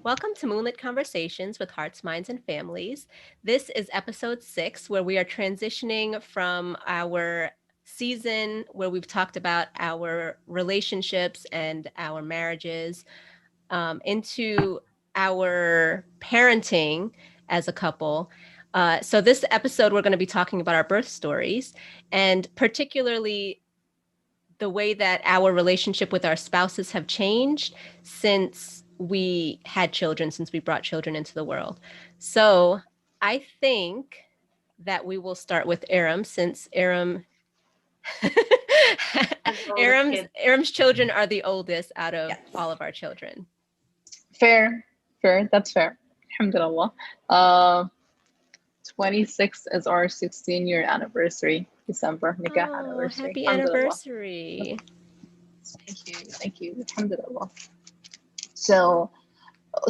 Welcome to Moonlit Conversations with Hearts, Minds, and Families. This is episode 6, where we are transitioning from our season where we've talked about our relationships and our marriages into our parenting as a couple. So, this episode, we're going to be talking about our birth stories and particularly the way that our relationship with our spouses have changed since we had children, since we brought children into the world. So I think that we will start with Iram, since Iram As the oldest kid. Iram's children are the oldest out of Yes. all of our children. Fair, that's fair. Alhamdulillah. Uh, 26 is our 16-year anniversary, December, nikah anniversary. Happy Alhamdulillah. anniversary. Thank you. Alhamdulillah. So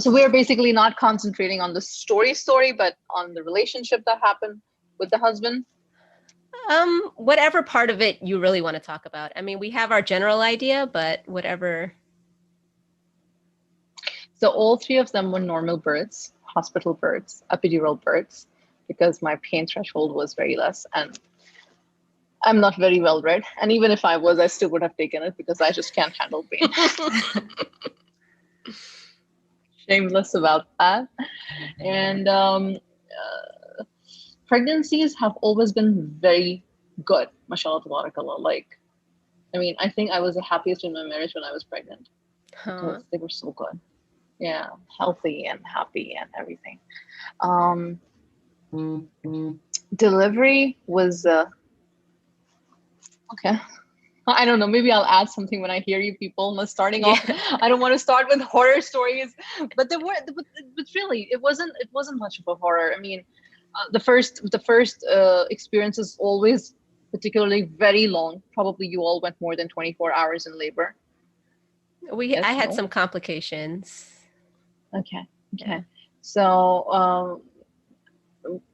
we are basically not concentrating on the story, but on the relationship that happened with the husband. Whatever part of it you really want to talk about. I mean, we have our general idea, but whatever. So all three of them were normal births, hospital births, epidural births, because my pain threshold was very less, and I'm not very well read. And even if I was, I still would have taken it because I just can't handle pain. Shameless about that. And pregnancies have always been very good, mashallah tabarakallah. Like, I mean, I think I was the happiest in my marriage when I was pregnant because they were so good. Yeah, healthy and happy and everything. Delivery was okay. I don't know. Maybe I'll add something when I hear you people. Not starting off. I don't want to start with horror stories, but really, it wasn't much of a horror. I mean, the first experience is always particularly very long. Probably you all went more than 24 hours in labor. I had some complications. Okay. So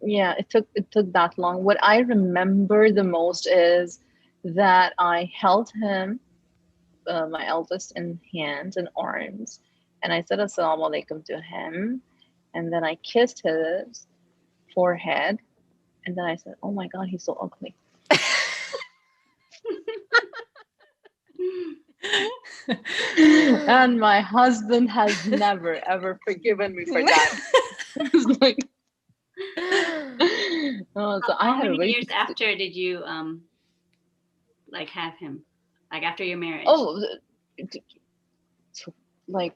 yeah, it took that long. What I remember the most is that I held him, my eldest, in hands and arms, and I said assalamu alaikum to him, and then I kissed his forehead, and then I said, oh my god, he's so ugly. And my husband has never ever forgiven me for that. It's like, so How many years after did you like have him? Like after your marriage? Oh, like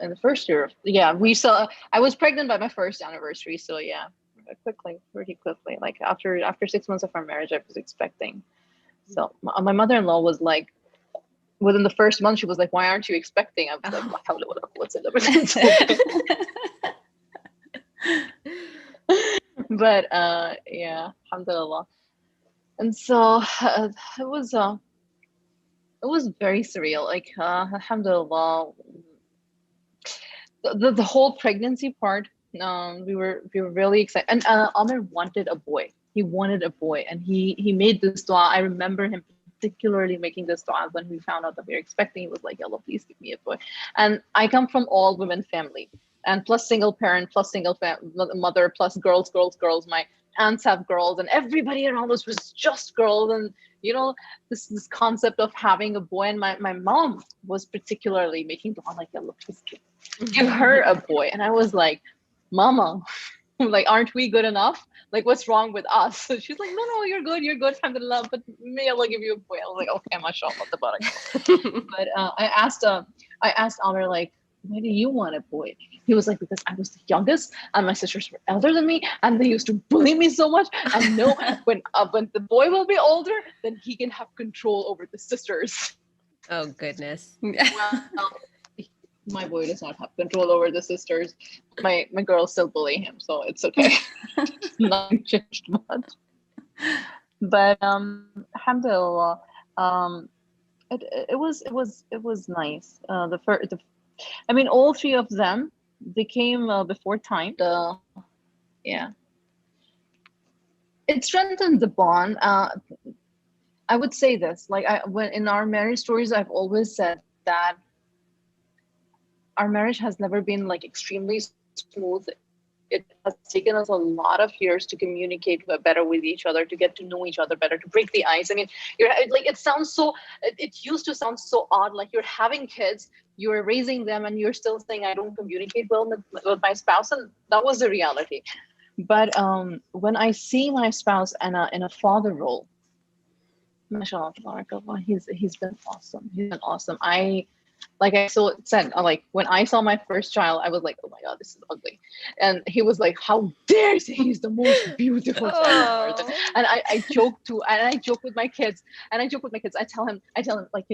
in the first year. Yeah, I was pregnant by my first anniversary, so yeah, pretty quickly. Like after 6 months of our marriage, I was expecting. So my mother-in-law was like, within the first month, she was like, "Why aren't you expecting?" I was like, "What's it?" But yeah, alhamdulillah. And so it was very surreal. Like alhamdulillah, the whole pregnancy part. We were really excited, and Amir wanted a boy. He wanted a boy, and he made this dua. I remember him particularly making this dua when we found out that we were expecting. He was like, "Allah, please give me a boy." And I come from all women family, and plus single parent, plus single mother, plus girls. My aunts have girls, and everybody around us was just girls. And you know, this concept of having a boy, and my mom was particularly making dua like, "Allah, please give her a boy." And I was like, "Mama, like, aren't we good enough? Like, what's wrong with us?" So she's like, no, you're good, alhamdulillah, but may Allah give you a boy. I was like, okay, mashallah, tabarak. But I asked Amr, like, why do you want a boy? He was like, because I was the youngest and my sisters were elder than me and they used to bully me so much, and no, when the boy will be older, then he can have control over the sisters. Oh goodness. Well, my boy does not have control over the sisters. My girls still bully him, so it's okay. Nothing changed much. But alhamdulillah, it was nice. I mean, all three of them, they came before time. Yeah, it strengthened the bond. I would say this, like when in our marriage stories, I've always said that our marriage has never been like extremely smooth. It has taken us a lot of years to communicate better with each other, to get to know each other better, to break the ice. I mean, you're like, it sounds so, it used to sound so odd, like you're having kids, you're raising them, and you're still saying, I don't communicate well with my spouse. And that was the reality. But when I see my spouse in a father role, mashallah, tabarakallah, he's been awesome. He's been awesome. Like I said, like when I saw my first child, I was like, oh my God, this is ugly. And he was like, how dare you say he's the most beautiful child on earth? Oh. And I joke with my kids. I tell him, like,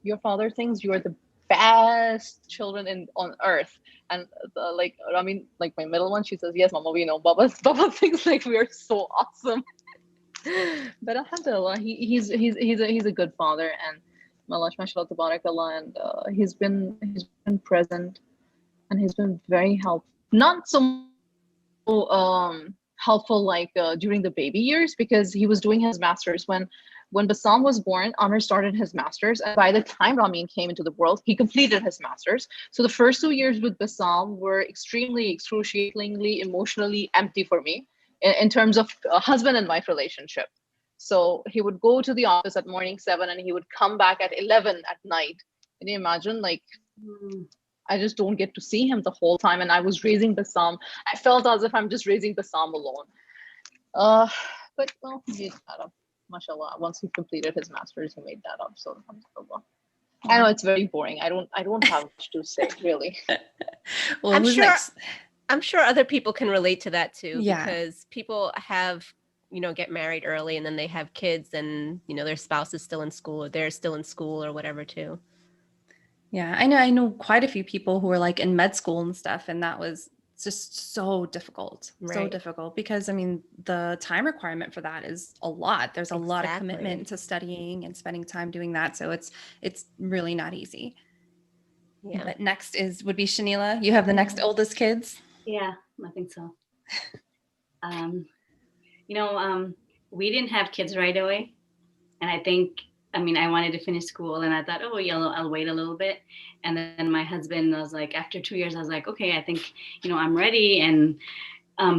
your father thinks you are the best children on earth. And like, I mean, like my middle one, she says, yes, Mama, we know. Baba thinks like we are so awesome. But alhamdulillah, he's a good father, and mashallah tabarakallah, and he's been present, and he's been very helpful. Not so helpful like during the baby years, because he was doing his masters when Bassam was born. Amr started his masters, and by the time Ramin came into the world, he completed his masters. So the first 2 years with Bassam were extremely excruciatingly emotionally empty for me in terms of husband and wife relationship. So he would go to the office at morning 7 and he would come back at 11 at night. Can you imagine? Like, I just don't get to see him the whole time. And I was raising Bassam. I felt as if I'm just raising Bassam alone. But well, he made that up. Mashallah. Once he completed his masters, he made that up. So alhamdulillah. I know it's very boring. I don't have much to say, really. Well, I'm sure other people can relate to that too, because people have, get married early and then they have kids, and their spouse is still in school, or they're still in school or whatever too. Yeah, I know quite a few people who were like in med school and stuff, and that was just so difficult. Right. So difficult, because I mean the time requirement for that is a lot. There's a lot of commitment to studying and spending time doing that, so it's really not easy. Yeah. But next would be Shahnila. You have the next oldest kids. Yeah, I think so. We didn't have kids right away, and I wanted to finish school, and I thought, oh, I'll wait a little bit. And then my husband was like, after 2 years, I was like, okay, I think, I'm ready. And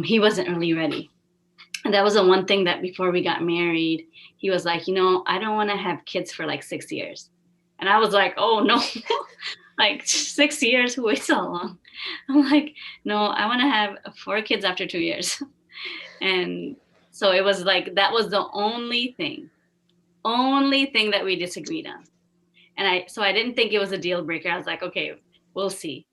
he wasn't really ready. And that was the one thing that before we got married, he was like, I don't want to have kids for like 6 years. And I was like, oh, no, like 6 years, who waits so long? I'm like, no, I want to have 4 kids after 2 years. And so it was like, that was the only thing that we disagreed on. And I didn't think it was a deal breaker. I was like, okay, we'll see,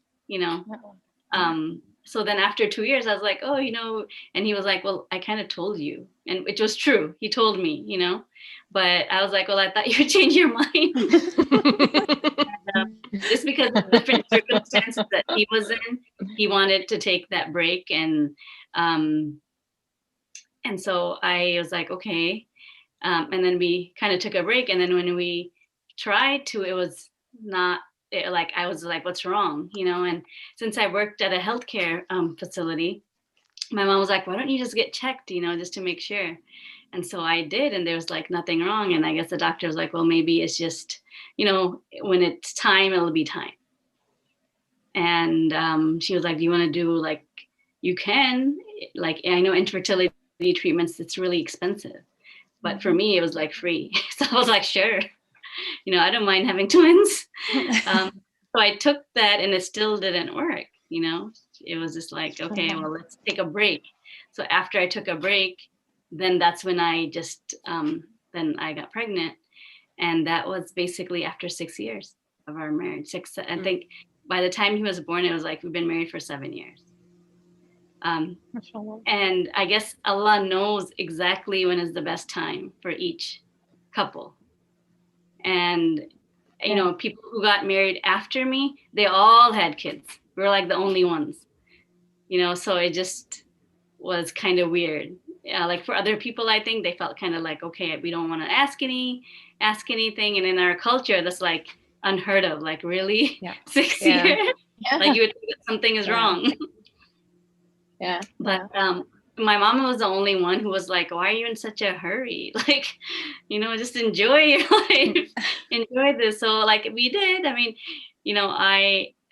So then after 2 years, I was like, oh, and he was like, well, I kind of told you. And it was true. He told me, but I was like, well, I thought you would change your mind. Just because of different circumstances that he was in, he wanted to take that break. And so I was like, okay. And then we kind of took a break. And then when we tried to, it was not like, I was like, what's wrong? And since I worked at a healthcare facility, my mom was like, why don't you just get checked, just to make sure. And so I did, and there was like nothing wrong. And I guess the doctor was like, well, maybe it's just, when it's time, it'll be time. And she was like, do you want to do like, you can, like, I know infertility treatments, it's really expensive. But for me, it was like free. So I was like, sure, I don't mind having twins. So I took that, and it still didn't work. It was just like, okay, well, let's take a break. So after I took a break, then that's when I just, then I got pregnant. And that was basically after 6 years of our marriage. I think by the time he was born, it was like, we've been married for 7 years. And I guess Allah knows exactly when is the best time for each couple. And, people who got married after me, they all had kids. We were like the only ones, so it just was kind of weird. Like for other people, I think they felt kind of like, okay, we don't want to ask anything. And in our culture, that's like unheard of, like really 6 years, like you would think that something is wrong. Yeah. But my mama was the only one who was like, why are you in such a hurry? Like, just enjoy your life, enjoy this. So like we did. I mean,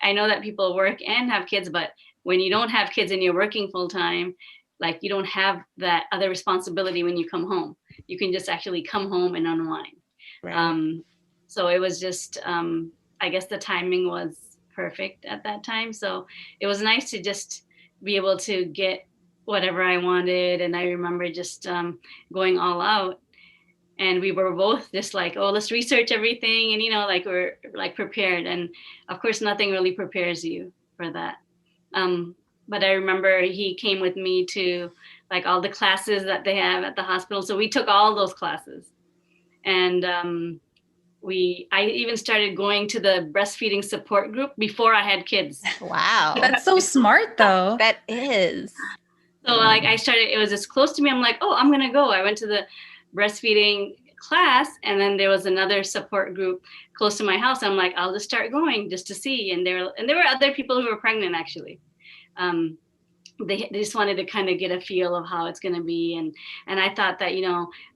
I know that people work and have kids, but when you don't have kids and you're working full time, like you don't have that other responsibility when you come home. You can just actually come home and unwind. Right. So it was just, I guess the timing was perfect at that time. So it was nice to just be able to get whatever I wanted. And I remember just going all out. And we were both just like, oh, let's research everything. And, like we're like prepared. And of course, nothing really prepares you for that. But I remember he came with me to like all the classes that they have at the hospital. So we took all those classes. And I even started going to the breastfeeding support group before I had kids. Wow. That's so smart though. That is. So like I started, it was just close to me. I'm like, oh, I'm going to go. I went to the breastfeeding class, and then there was another support group close to my house. I'm like, I'll just start going just to see. And there were other people who were pregnant actually. They just wanted to kind of get a feel of how it's going to be. And I thought that,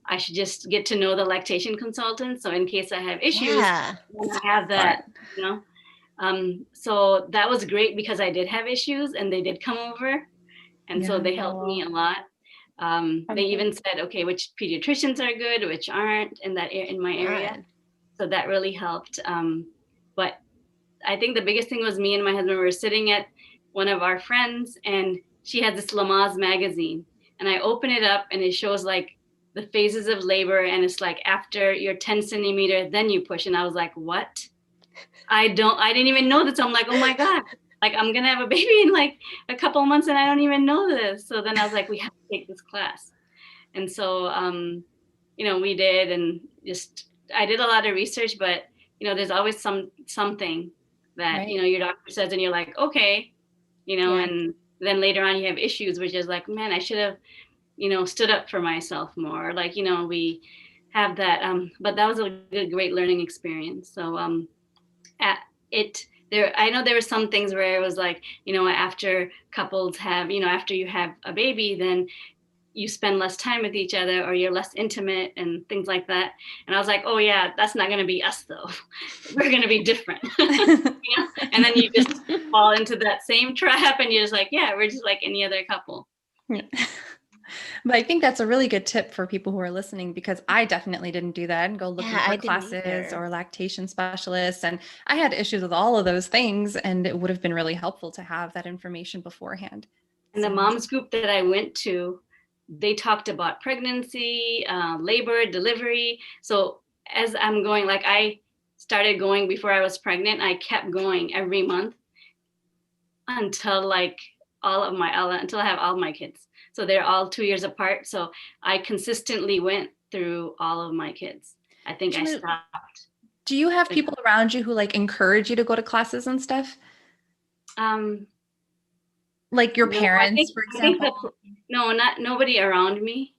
I should just get to know the lactation consultant. So in case I have issues, I have that, so that was great because I did have issues and they did come over. And so they helped me a lot. They even said, okay, which pediatricians are good, which aren't in my area. So that really helped. But I think the biggest thing was me and my husband were sitting at one of our friends, and she has this Lamaze magazine, and I open it up and it shows like the phases of labor, and it's like after you're 10 centimeter, then you push. And I was like, what? I didn't even know this. I'm like, oh my God, like I'm gonna have a baby in like a couple of months and I don't even know this. So then I was like, we have to take this class. And so we did, and just I did a lot of research, but there's always something that your doctor says and you're like, okay, and then later on you have issues, which is like, man, I should have stood up for myself more. Like, we have that, but that was a great learning experience. So I know there were some things where it was like, after couples have, after you have a baby, then you spend less time with each other or you're less intimate and things like that. And I was like, oh yeah, that's not going to be us though. We're going to be different. And then you just fall into that same trap and you're just like, yeah, we're just like any other couple. Yeah. But I think that's a really good tip for people who are listening, because I definitely didn't do that and go looking for classes or lactation specialists. And I had issues with all of those things, and it would have been really helpful to have that information beforehand. And the moms group that I went to, they talked about pregnancy, labor, delivery. So as I'm going, like I started going before I was pregnant, I kept going every month until like until I have all my kids. So they're all 2 years apart. So I consistently went through all of my kids. I think I stopped. Do you have people around you who like encourage you to go to classes and stuff? Like your parents, for example? Nobody around me.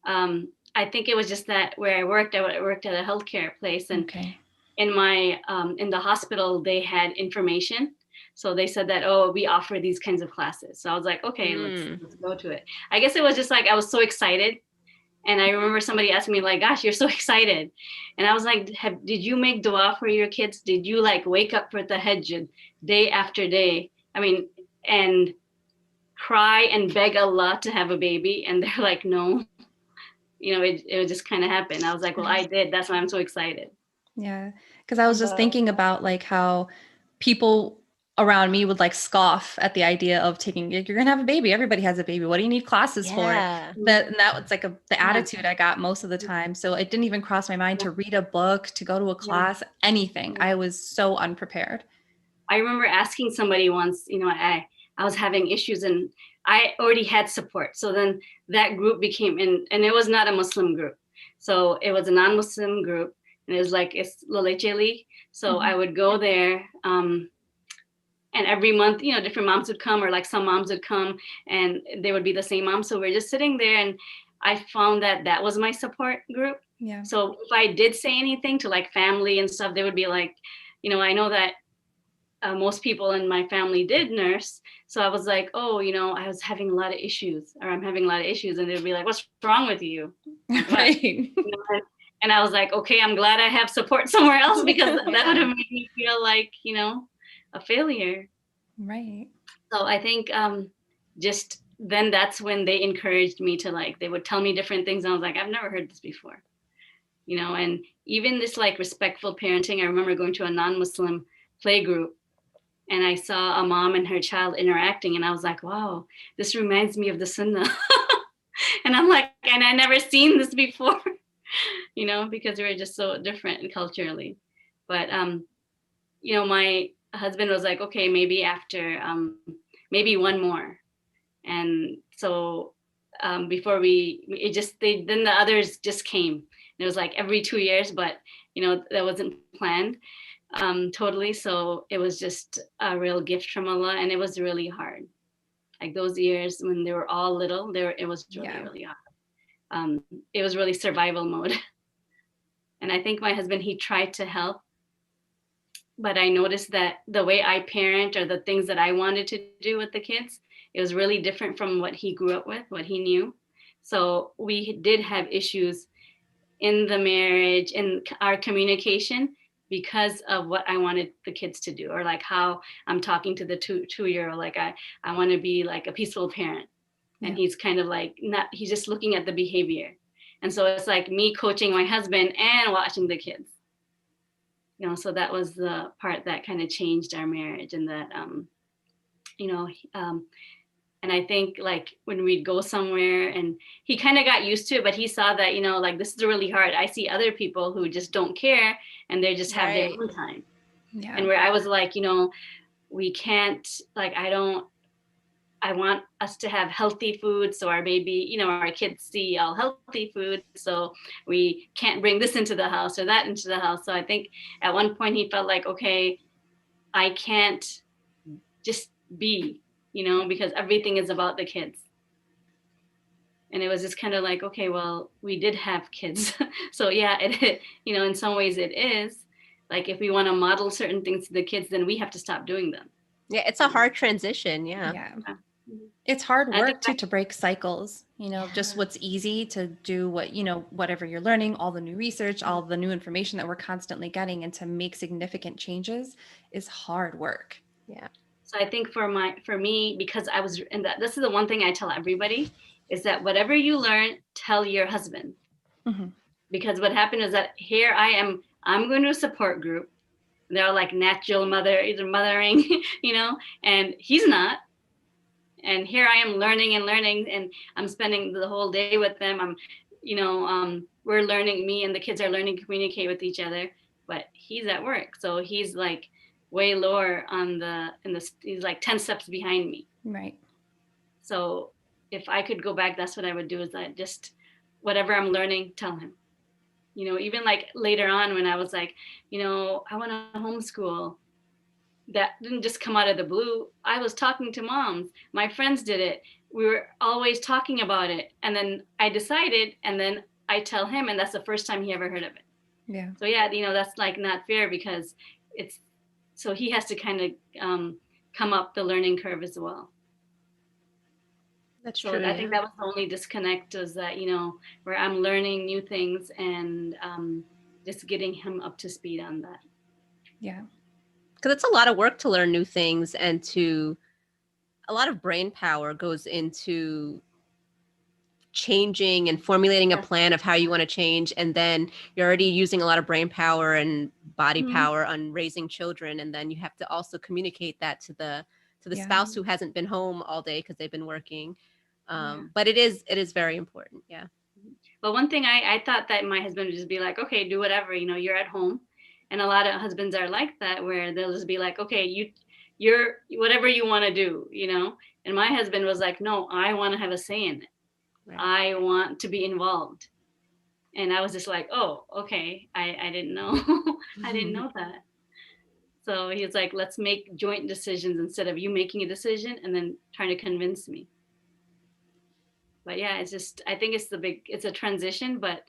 I think it was just that where I worked at a healthcare place, and in my in the hospital they had information. So they said that, oh, we offer these kinds of classes. So I was like, okay, let's go to it. I guess it was just like I was so excited. And I remember somebody asking me like, gosh, you're so excited. And I was like, did you make dua for your kids? Did you like wake up for tahajjud day after day? I mean, and cry and beg Allah to have a baby? And they're like, no, it just kind of happened. I was like, well, I did. That's why I'm so excited. Yeah. Because I was just thinking about like how people around me would like scoff at the idea of you're going to have a baby. Everybody has a baby. What do you need classes for? That was like the attitude I got most of the time. So it didn't even cross my mind to read a book, to go to a class, anything. I was so unprepared. I remember asking somebody once, I was having issues and I already had support. So then that group became, and it was not a Muslim group. So it was a non-Muslim group, and it was like, it's Lalecheli. So I would go there, and every month, different moms would come, or like some moms would come and they would be the same mom. So we're just sitting there, and I found that was my support group. Yeah. So if I did say anything to like family and stuff, they would be like, I know that most people in my family did nurse. So I was like, oh, I was having a lot of issues, or I'm having a lot of issues. And they'd be like, what's wrong with you? Right. And I was like, okay, I'm glad I have support somewhere else, because that would have made me feel like, a failure. Right. So I think just then that's when they encouraged me to like, they would tell me different things. And I was like, I've never heard this before, you know, and even this like respectful parenting. I remember going to a non-Muslim play group and I saw a mom and her child interacting and I was like, wow, this reminds me of the Sunnah. And I'm like, and I never seen this before, you know, because we were just so different culturally. But you know, my husband was like, okay, maybe after maybe one more. And so before it just then the others just came. And it was like every 2 years, but you know, that wasn't planned totally. So it was just a real gift from Allah, and it was really hard. Like those years when they were all little, it was really hard. It was really survival mode. And I think my husband, he tried to help, but I noticed that the way I parent or the things that I wanted to do with the kids, it was really different from what he grew up with, what he knew. So we did have issues in the marriage, in our communication, because of what I wanted the kids to do, or like how I'm talking to the two-year-old. Like I want to be like a peaceful parent. And he's kind of like, not, he's just looking at the behavior. And so it's like me coaching my husband and watching the kids. You know, so that was the part that kind of changed our marriage, and that, you know, and I think like when we'd go somewhere and he kind of got used to it, but he saw that, you know, like this is really hard. I see other people who just don't care and they just have their own time. Yeah. And where I was like, you know, we can't, like, I want us to have healthy food. So our baby, you know, our kids see all healthy food. So we can't bring this into the house or that into the house. So I think at one point he felt like, okay, I can't just be, you know, because everything is about the kids. And it was just kind of like, okay, well, we did have kids. So yeah, it, you know, in some ways it is like, if we want to model certain things to the kids, then we have to stop doing them. Yeah, it's a hard transition. Yeah. It's hard work too, to break cycles, you know, just what's easy to do, what, you know, whatever you're learning, all the new research, all the new information that we're constantly getting, and to make significant changes is hard work. Yeah. So I think for me, because I was, and this is the one thing I tell everybody, is that whatever you learn, tell your husband. Mm-hmm. Because what happened is that here I'm going to a support group. They're like natural mothering, you know, and he's not. And here I am learning, and I'm spending the whole day with them. I'm, you know, we're learning, me and the kids are learning to communicate with each other, but he's at work. So he's like way lower on he's like 10 steps behind me. Right. So if I could go back, that's what I would do, is that just whatever I'm learning, tell him. You know, even like later on when I was like, you know, I want to homeschool, that didn't just come out of the blue. I was talking to moms. My friends did it. We were always talking about it. And then I decided, and then I tell him, and that's the first time he ever heard of it. Yeah. So yeah, you know, that's like not fair, because so he has to kind of come up the learning curve as well. That's so true. I think that was the only disconnect, is that, you know, where I'm learning new things and just getting him up to speed on that. Yeah. Because it's a lot of work to learn new things, and a lot of brain power goes into changing and formulating a plan of how you want to change. And then you're already using a lot of brain power and body power on raising children. And then you have to also communicate that to the spouse who hasn't been home all day because they've been working. But it is very important. Yeah. But one thing I thought that my husband would just be like, okay, do whatever, you know, you're at home. And a lot of husbands are like that, where they'll just be like, okay, you're whatever you want to do, you know. And my husband was like, no, I want to have a say in it. Right. I want to be involved. And I was just like, oh, okay, I didn't know. I didn't know that. So he was like, let's make joint decisions instead of you making a decision and then trying to convince me. But yeah, it's just, I think it's a transition, but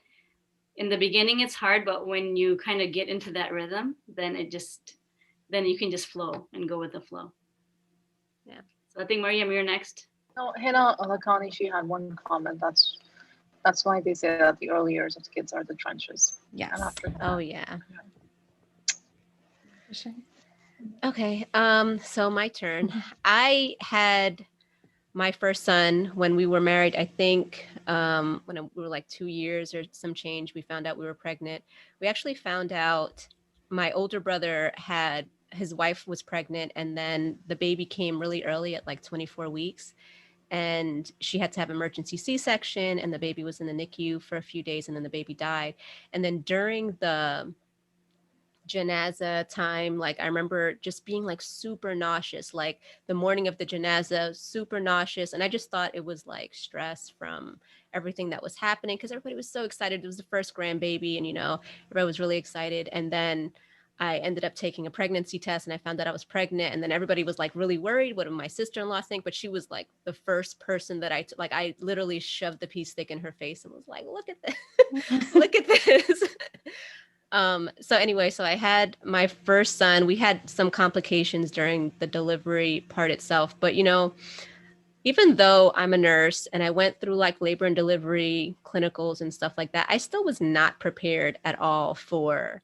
in the beginning it's hard, but when you kind of get into that rhythm, then you can just flow and go with the flow. Yeah. So I think Mariam, you're next. No, Hannah Alakani, she had one comment. That's why they say that the early years of the kids are the trenches. Yes. Oh yeah. Okay. So my turn. I had my first son when we were married. I think when we were like 2 years or some change, we found out we were pregnant. We actually found out my older brother had his wife was pregnant, and then the baby came really early at like 24 weeks. And she had to have emergency C-section, and the baby was in the NICU for a few days, and then the baby died. And then during the janaza time, like I remember just being like super nauseous, like the morning of the janaza, super nauseous. And I just thought it was like stress from everything that was happening, because everybody was so excited. It was the first grandbaby, and everybody was really excited. And then I ended up taking a pregnancy test, and I found out I was pregnant. And then everybody was like really worried. What did my sister-in-law think? But she was like the first person that like I literally shoved the pea stick in her face and was like, look at this. Look at this. So anyway, so I had my first son. We had some complications during the delivery part itself, but even though I'm a nurse and I went through like labor and delivery clinicals and stuff like that, I still was not prepared at all for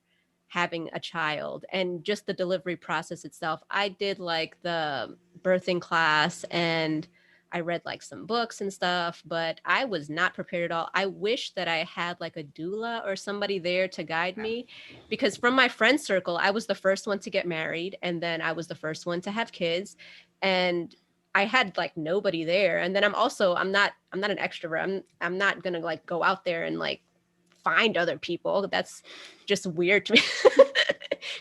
having a child and just the delivery process itself. I did like the birthing class and I read like some books and stuff, but I was not prepared at all. I wish that I had like a doula or somebody there to guide me, because from my friend circle, I was the first one to get married, and then I was the first one to have kids. And I had like nobody there. And then I'm not an extrovert. I'm not gonna like go out there and like find other people. That's just weird to me.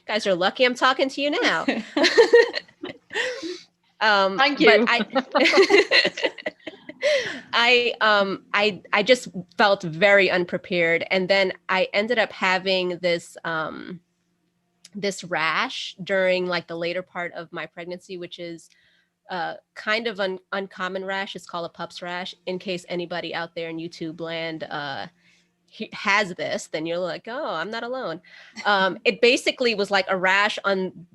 Guys are lucky I'm talking to you now. Thank But you. I just felt very unprepared. And then I ended up having this rash during like the later part of my pregnancy, which is kind of an uncommon rash. It's called a pups rash. In case anybody out there in YouTube land has this, then you're like, oh, I'm not alone. It basically was like a rash on,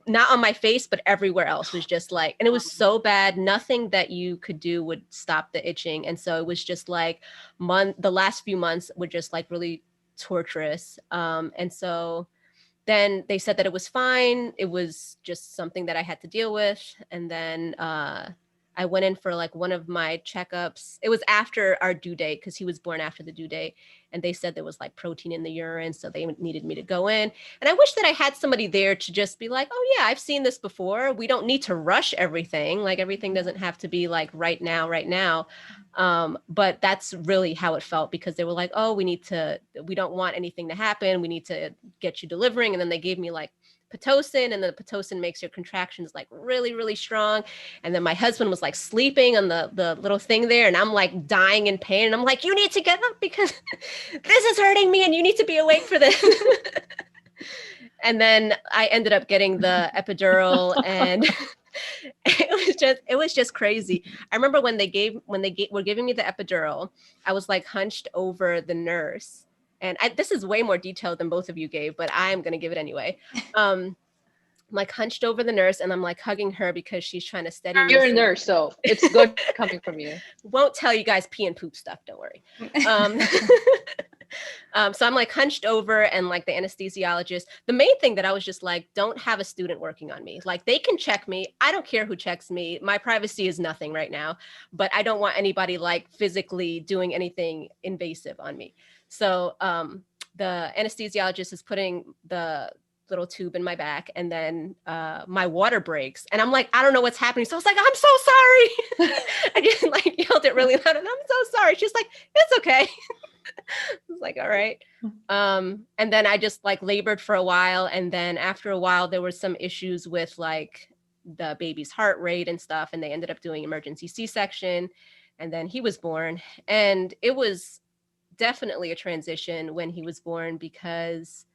not on my face, but everywhere else, was just like, and it was so bad, nothing that you could do would stop the itching. And so it was just like the last few months were just like really torturous. And so then they said that it was fine. It was just something that I had to deal with. And then I went in for like one of my checkups. It was after our due date, because he was born after the due date. And they said there was like protein in the urine. So they needed me to go in. And I wish that I had somebody there to just be like, oh, yeah, I've seen this before. We don't need to rush everything. Like everything doesn't have to be like right now, right now. But that's really how it felt, because they were like, oh, we don't want anything to happen. We need to get you delivering. And then they gave me like Pitocin, and then the Pitocin makes your contractions like really, really strong. And then my husband was like sleeping on the little thing there, and I'm like dying in pain. And I'm like, you need to get up because this is hurting me and you need to be awake for this. And then I ended up getting the epidural, and it was just crazy. I remember when were giving me the epidural, I was like hunched over the nurse. And this is way more detailed than both of you gave, but I'm going to give it anyway. I'm like hunched over the nurse, and I'm like hugging her because she's trying to steady me. You're a nurse, so it's good coming from you. Won't tell you guys pee and poop stuff. Don't worry. So I'm like hunched over, and like the anesthesiologist, the main thing that I was just like, don't have a student working on me. Like they can check me. I don't care who checks me. My privacy is nothing right now, but I don't want anybody like physically doing anything invasive on me. So the anesthesiologist is putting the little tube in my back, and then my water breaks, and I'm like, I don't know what's happening. So I was like, I'm so sorry. I just like yelled it really loud, and I'm so sorry. She's like, it's okay. I was like, all right. And then I just like labored for a while. And then after a while, there were some issues with like the baby's heart rate and stuff. And they ended up doing emergency C-section. And then he was born. And it was definitely a transition when he was born, because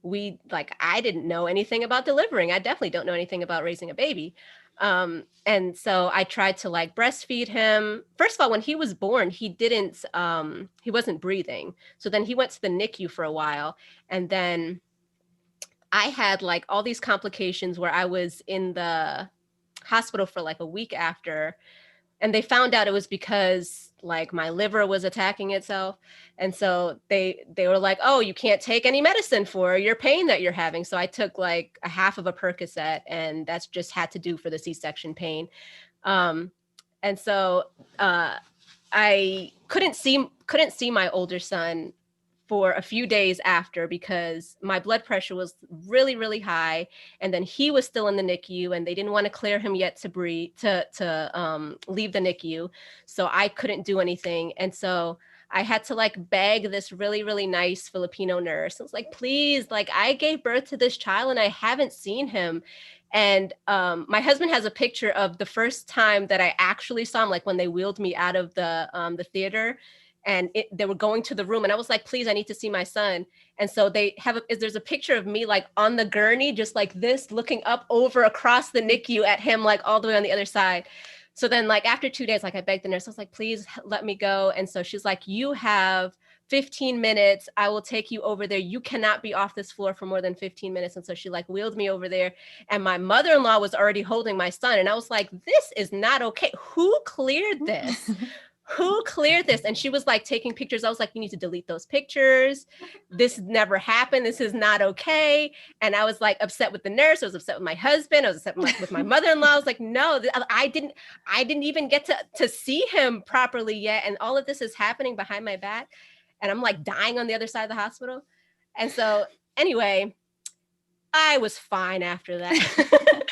I didn't know anything about delivering. I definitely don't know anything about raising a baby. And so I tried to like breastfeed him. First of all, when he was born, he wasn't breathing. So then he went to the NICU for a while. And then I had like all these complications where I was in the hospital for like a week after. And they found out it was because like my liver was attacking itself. And so they were like, oh, you can't take any medicine for your pain that you're having. So I took like a half of a Percocet, and that's just had to do for the C-section pain. And so I couldn't see my older son for a few days after, because my blood pressure was really, really high. And then he was still in the NICU, and they didn't want to clear him yet to leave the NICU. So I couldn't do anything. And so I had to like beg this really, really nice Filipino nurse. I was like, please, like I gave birth to this child and I haven't seen him. And my husband has a picture of the first time that I actually saw him, like when they wheeled me out of the theater, and they were going to the room, and I was like, please, I need to see my son. And so there's a picture of me like on the gurney, just like this, looking up over across the NICU at him, like all the way on the other side. So then like after 2 days, like I begged the nurse, I was like, please let me go. And so she's like, you have 15 minutes. I will take you over there. You cannot be off this floor for more than 15 minutes. And so she like wheeled me over there, and my mother-in-law was already holding my son. And I was like, this is not okay. Who cleared this? Who cleared this? And she was like taking pictures. I was like, you need to delete those pictures. This never happened. This is not okay. And I was like upset with the nurse. I was upset with my husband. I was upset with my mother-in-law. I was like, no, I didn't even get to see him properly yet. And all of this is happening behind my back. And I'm like dying on the other side of the hospital. And so anyway, I was fine after that.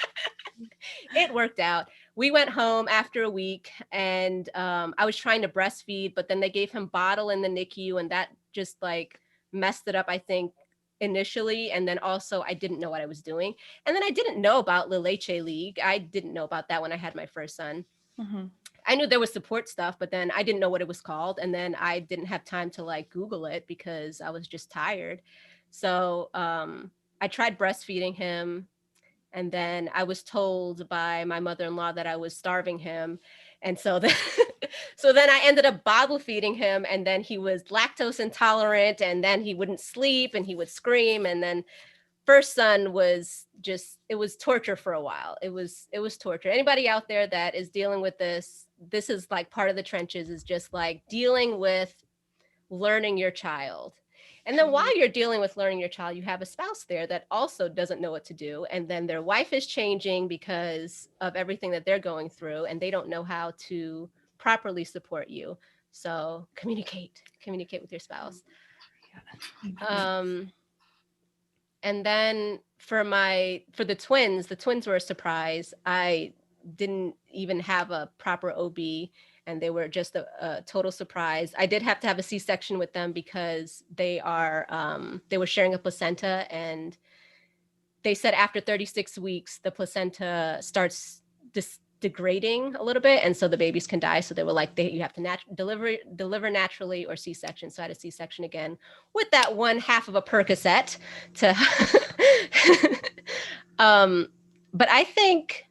It worked out. We went home after a week, and I was trying to breastfeed, but then they gave him bottle in the NICU, and that just like messed it up, I think, initially. And then also I didn't know what I was doing. And then I didn't know about La Leche League. I didn't know about that when I had my first son. Mm-hmm. I knew there was support stuff, but then I didn't know what it was called. And then I didn't have time to like Google it because I was just tired. So I tried breastfeeding him. And then I was told by my mother-in-law that I was starving him. And so then, so then I ended up bottle feeding him, and then he was lactose intolerant, and then he wouldn't sleep and he would scream. And then first son was just, it was torture for a while. It was torture. Anybody out there that is dealing with this is like part of the trenches, is just like dealing with learning your child. And then while you're dealing with learning your child, you have a spouse there that also doesn't know what to do. And then their life is changing because of everything that they're going through, and they don't know how to properly support you. So communicate with your spouse. And then for the twins were a surprise. I didn't even have a proper OB, and they were just a total surprise. I did have to have a C-section with them because they were sharing a placenta, and they said after 36 weeks, the placenta starts degrading a little bit, and so the babies can die. So they were like, you have to deliver naturally or C-section. So I had a C-section again with that one half of a Percocet to, but I think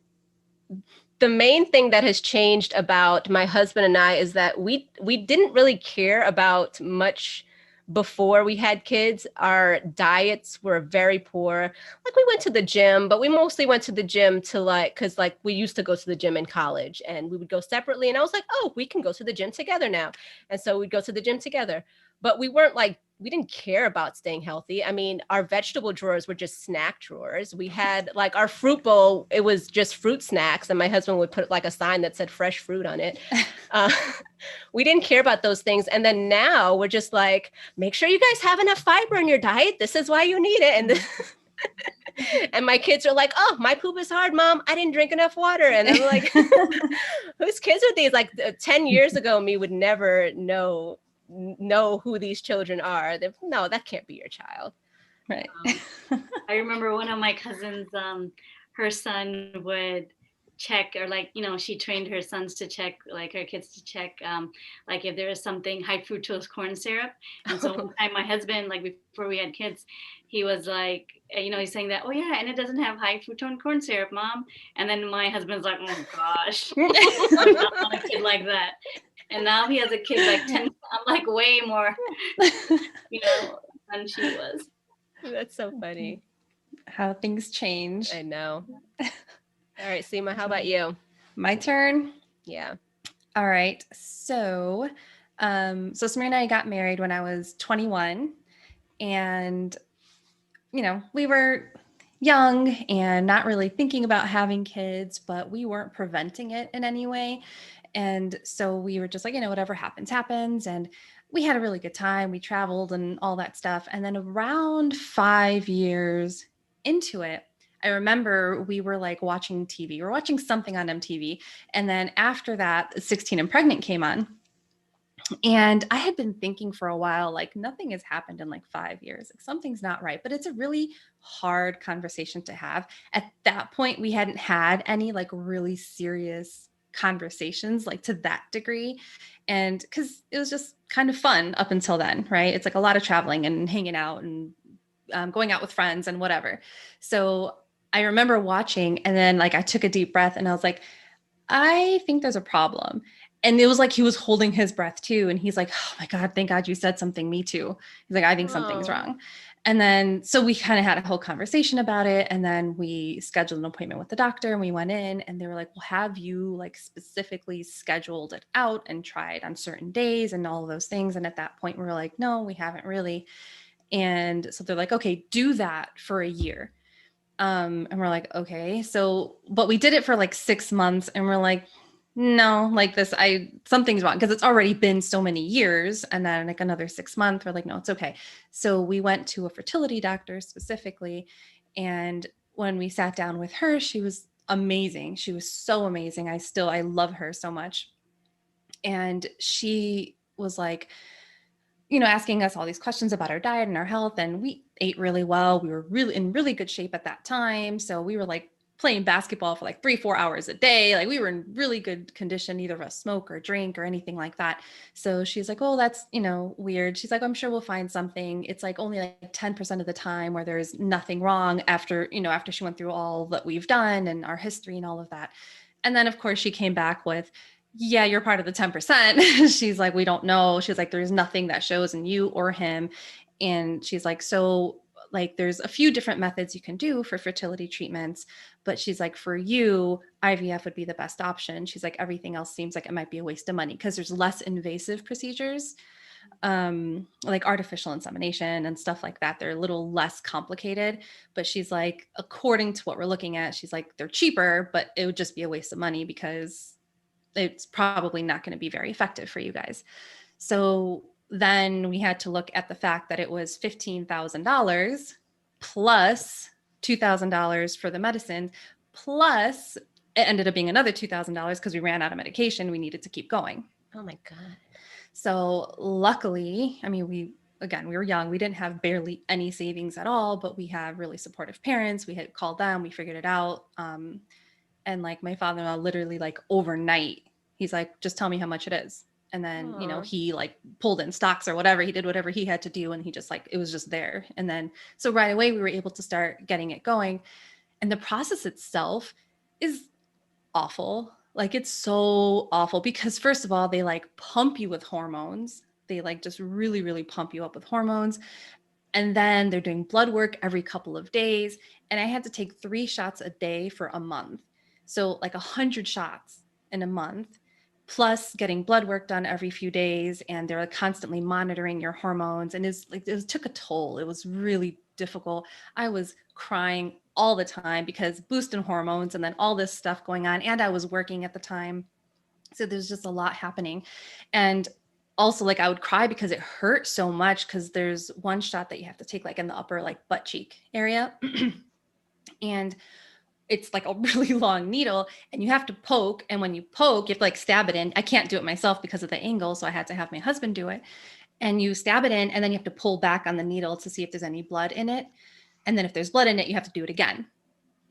the main thing that has changed about my husband and I is that we didn't really care about much before we had kids. Our diets were very poor. Like we went to the gym, but we mostly went to the gym to because we used to go to the gym in college, and we would go separately. And I was like, oh, we can go to the gym together now. And so we'd go to the gym together. But we didn't care about staying healthy. I mean, our vegetable drawers were just snack drawers. We had like our fruit bowl, it was just fruit snacks. And my husband would put like a sign that said fresh fruit on it. We didn't care about those things. And then now we're just like, make sure you guys have enough fiber in your diet. This is why you need it. And and my kids are like, oh, my poop is hard, Mom. I didn't drink enough water. And I'm like, whose kids are these? Like 10 years ago, me would never know who these children are. No, that can't be your child. Right. I remember one of my cousins, her son would check, or like, she trained her sons to check, like her kids to check, like if there is something high fructose corn syrup. And so one time my husband, like before we had kids, he was like, he's saying that, oh yeah, and it doesn't have high fructose corn syrup, Mom. And then my husband's like, oh gosh, I'm not a kid like that. And now he has a kid like 10, I'm like way more, than she was. That's so funny. How things change. I know. All right, Seema, how about you? My turn? Yeah. All right. So Samir and I got married when I was 21, and we were young and not really thinking about having kids, but we weren't preventing it in any way. And so we were just like, whatever happens, happens. And we had a really good time. We traveled and all that stuff. And then around 5 years into it, I remember we were like watching TV. We were watching something on MTV. And then after that, 16 and Pregnant came on. And I had been thinking for a while, like nothing has happened in like 5 years. Like something's not right. But it's a really hard conversation to have. At that point, we hadn't had any like really serious conversations like to that degree. And because it was just kind of fun up until then, right? It's like a lot of traveling and hanging out and going out with friends and whatever. So I remember watching, and then like I took a deep breath and I was like, I think there's a problem. And it was like he was holding his breath too. And he's like, oh my God, thank God you said something. Me too. He's like, I think something's Oh. wrong. And then, so we kind of had a whole conversation about it. And then we scheduled an appointment with the doctor and we went in and they were like, well, have you like specifically scheduled it out and tried on certain days and all of those things? And at that point, we were like, no, we haven't really. And so they're like, okay, do that for a year. And we're like, okay. So, but we did it for like 6 months and we're like, no, like this, something's wrong because it's already been so many years. And then like another 6 months, we're like, no, it's okay. So we went to a fertility doctor specifically. And when we sat down with her, she was amazing. She was so amazing. I love her so much. And she was like, asking us all these questions about our diet and our health. And we ate really well. We were really in really good shape at that time. So we were like playing basketball for like 3-4 hours a day. Like we were in really good condition, either of us smoke or drink or anything like that. So she's like, oh, that's, weird. She's like, I'm sure we'll find something. It's like only like 10% of the time where there's nothing wrong after she went through all that we've done and our history and all of that. And then of course she came back with, yeah, you're part of the 10%. She's like, we don't know. She's like, there's nothing that shows in you or him. And she's like, so like, there's a few different methods you can do for fertility treatments, but she's like, for you, IVF would be the best option. She's like, everything else seems like it might be a waste of money because there's less invasive procedures, like artificial insemination and stuff like that. They're a little less complicated, but she's like, according to what we're looking at, she's like, they're cheaper, but it would just be a waste of money because it's probably not going to be very effective for you guys. So then we had to look at the fact that it was $15,000 plus $2,000 for the medicine, plus it ended up being another $2,000 because we ran out of medication. We needed to keep going. Oh my God. So luckily, I mean, we were young. We didn't have barely any savings at all, but we have really supportive parents. We had called them. We figured it out. And like my father-in-law literally like overnight, he's like, just tell me how much it is. And then, he like pulled in stocks or whatever. He did whatever he had to do. And he just like, it was just there. And then, so right away we were able to start getting it going. And the process itself is awful. Like it's so awful because first of all, they like pump you with hormones. They like just really, really pump you up with hormones. And then they're doing blood work every couple of days. And I had to take 3 shots a day for a month. So like 100 shots in a month, plus getting blood work done every few days. And they're like constantly monitoring your hormones. And it took a toll. It was really difficult. I was crying all the time because boosting hormones and then all this stuff going on. And I was working at the time. So there's just a lot happening. And also like I would cry because it hurt so much because there's one shot that you have to take like in the upper like butt cheek area. And it's like a really long needle and you have to poke. And when you poke, you have to like stab it in. I can't do it myself because of the angle. So I had to have my husband do it. And you stab it in and then you have to pull back on the needle to see if there's any blood in it. And then if there's blood in it, you have to do it again.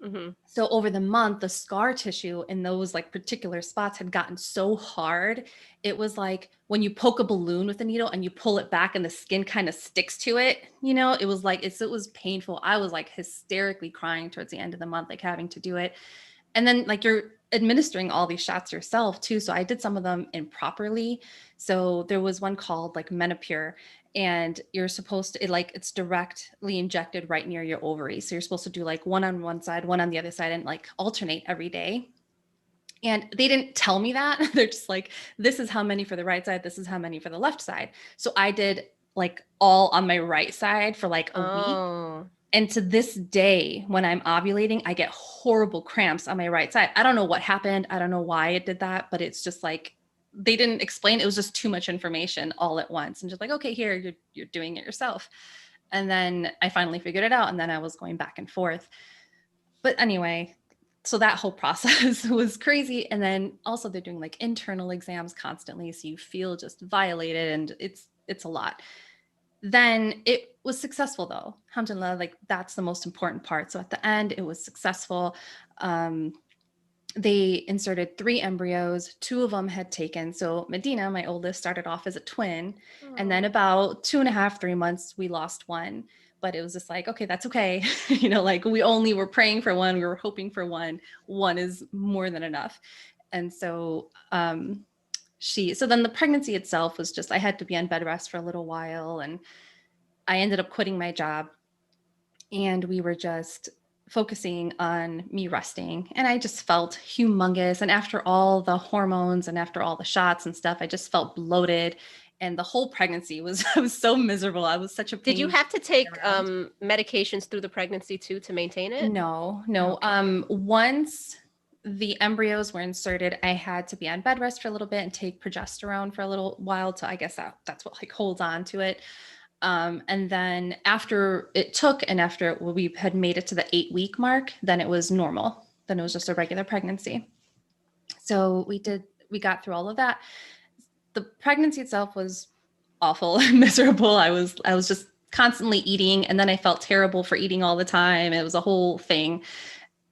Mm-hmm. So over the month, the scar tissue in those like particular spots had gotten so hard. It was like when you poke a balloon with a needle and you pull it back and the skin kind of sticks to it, it was like, it was painful. I was like hysterically crying towards the end of the month, like having to do it. And then like you're administering all these shots yourself too. So I did some of them improperly. So there was one called like Menopur, and you're supposed to, it's directly injected right near your ovaries. So you're supposed to do like one on one side, one on the other side, and like alternate every day. And they didn't tell me that. They're just like, this is how many for the right side. This is how many for the left side. So I did like all on my right side for like a week. Oh. And to this day, when I'm ovulating, I get horrible cramps on my right side. I don't know what happened. I don't know why it did that, but it's just like, they didn't explain. It was just too much information all at once. And just like, okay, here, you're doing it yourself. And then I finally figured it out. And then I was going back and forth. But anyway, so that whole process was crazy. And then also they're doing like internal exams constantly. So you feel just violated, and it's a lot. Then it was successful though. Alhamdulillah, like that's the most important part. So at the end, it was successful. They inserted 3 embryos. 2 of them had taken. So Medina, my oldest, started off as a twin. And then about 2.5, 3 months, we lost one. But it was just like, okay, that's okay. Like we only were praying for one. We were hoping for one. One is more than enough. And so so then the pregnancy itself was just, I had to be on bed rest for a little while. And I ended up quitting my job. And we were just focusing on me resting. And I just felt humongous. And after all the hormones and after all the shots and stuff, I just felt bloated. And the whole pregnancy was, I was so miserable. I was such a pain. Did you have to take medications through the pregnancy too to maintain it? No. Okay. Once the embryos were inserted, I had to be on bed rest for a little bit and take progesterone for a little while to, I guess that's what like holds on to it. And then after it took, and after we had made it to the 8-week mark, then it was normal. Then it was just a regular pregnancy. So we got through all of that. The pregnancy itself was awful and miserable. I was just constantly eating, and then I felt terrible for eating all the time. It was a whole thing.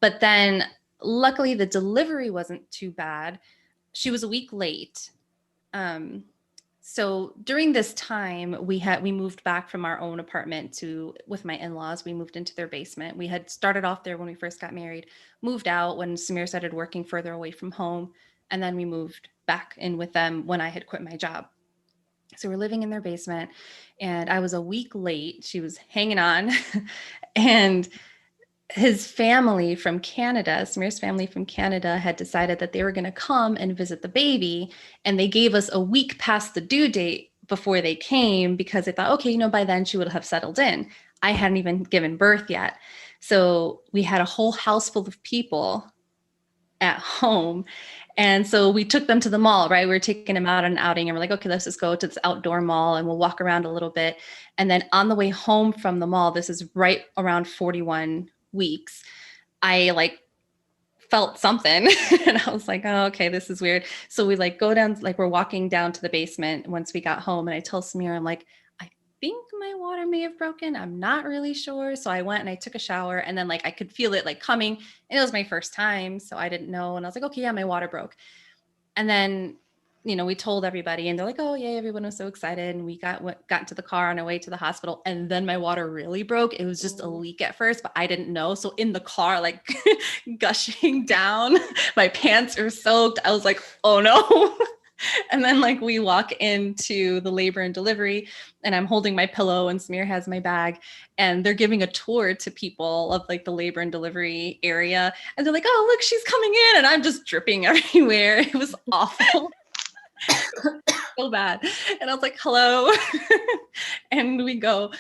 But then luckily the delivery wasn't too bad. She was a week late. So during this time, we moved back from our own apartment with my in-laws. We moved into their basement. We had started off there when we first got married, moved out when Samir started working further away from home. And then we moved back in with them when I had quit my job. So we're living in their basement, and I was a week late. She was hanging on. And his family from Canada, Samir's family from Canada, had decided that they were going to come and visit the baby. And they gave us a week past the due date before they came, because they thought, okay, by then she would have settled in. I hadn't even given birth yet. So we had a whole house full of people at home. And so we took them to the mall, right? We were taking them out on an outing, and we're like, okay, let's just go to this outdoor mall and we'll walk around a little bit. And then on the way home from the mall, this is right around 41 weeks, I like felt something and I was like, oh, okay, this is weird. So we like go down, like we're walking down to the basement once we got home, and I tell Samir, I'm like, I think my water may have broken. I'm not really sure. So I went and I took a shower, and then like I could feel it like coming, and it was my first time, so I didn't know. And I was like, okay, yeah, my water broke. And then we told everybody, and they're like, oh yeah, everyone was so excited. And we got into the car on our way to the hospital. And then my water really broke. It was just a leak at first, but I didn't know. So in the car, like gushing down, my pants are soaked. I was like, oh no. And then like we walk into the labor and delivery, and I'm holding my pillow, and Samir has my bag, and they're giving a tour to people of like the labor and delivery area. And they're like, oh, look, she's coming in. And I'm just dripping everywhere. It was awful. So bad. And I was like, hello. And we go.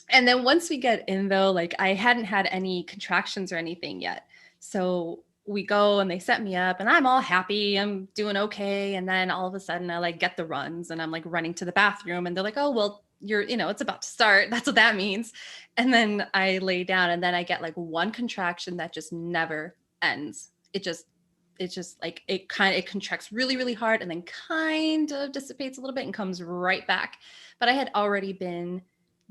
And then once we get in though, like I hadn't had any contractions or anything yet. So we go and they set me up, and I'm all happy. I'm doing okay. And then all of a sudden I like get the runs, and I'm like running to the bathroom, and they're like, oh, well, it's about to start. That's what that means. And then I lay down, and then I get like one contraction that just never ends. It just like it contracts really, really hard, and then kind of dissipates a little bit and comes right back. But I had already been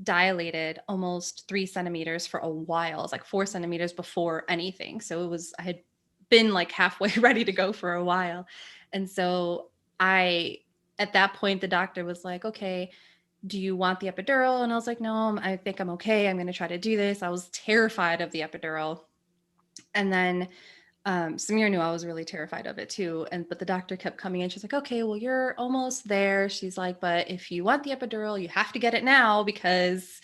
dilated almost 3 centimeters for a while. It's like 4 centimeters before anything. So I had been like halfway ready to go for a while. And so at that point, the doctor was like, okay, do you want the epidural? And I was like, no, I think I'm okay. I'm going to try to do this. I was terrified of the epidural. And then Samir knew I was really terrified of it too. But the doctor kept coming in. She's like, okay, well, you're almost there. She's like, but if you want the epidural, you have to get it now, because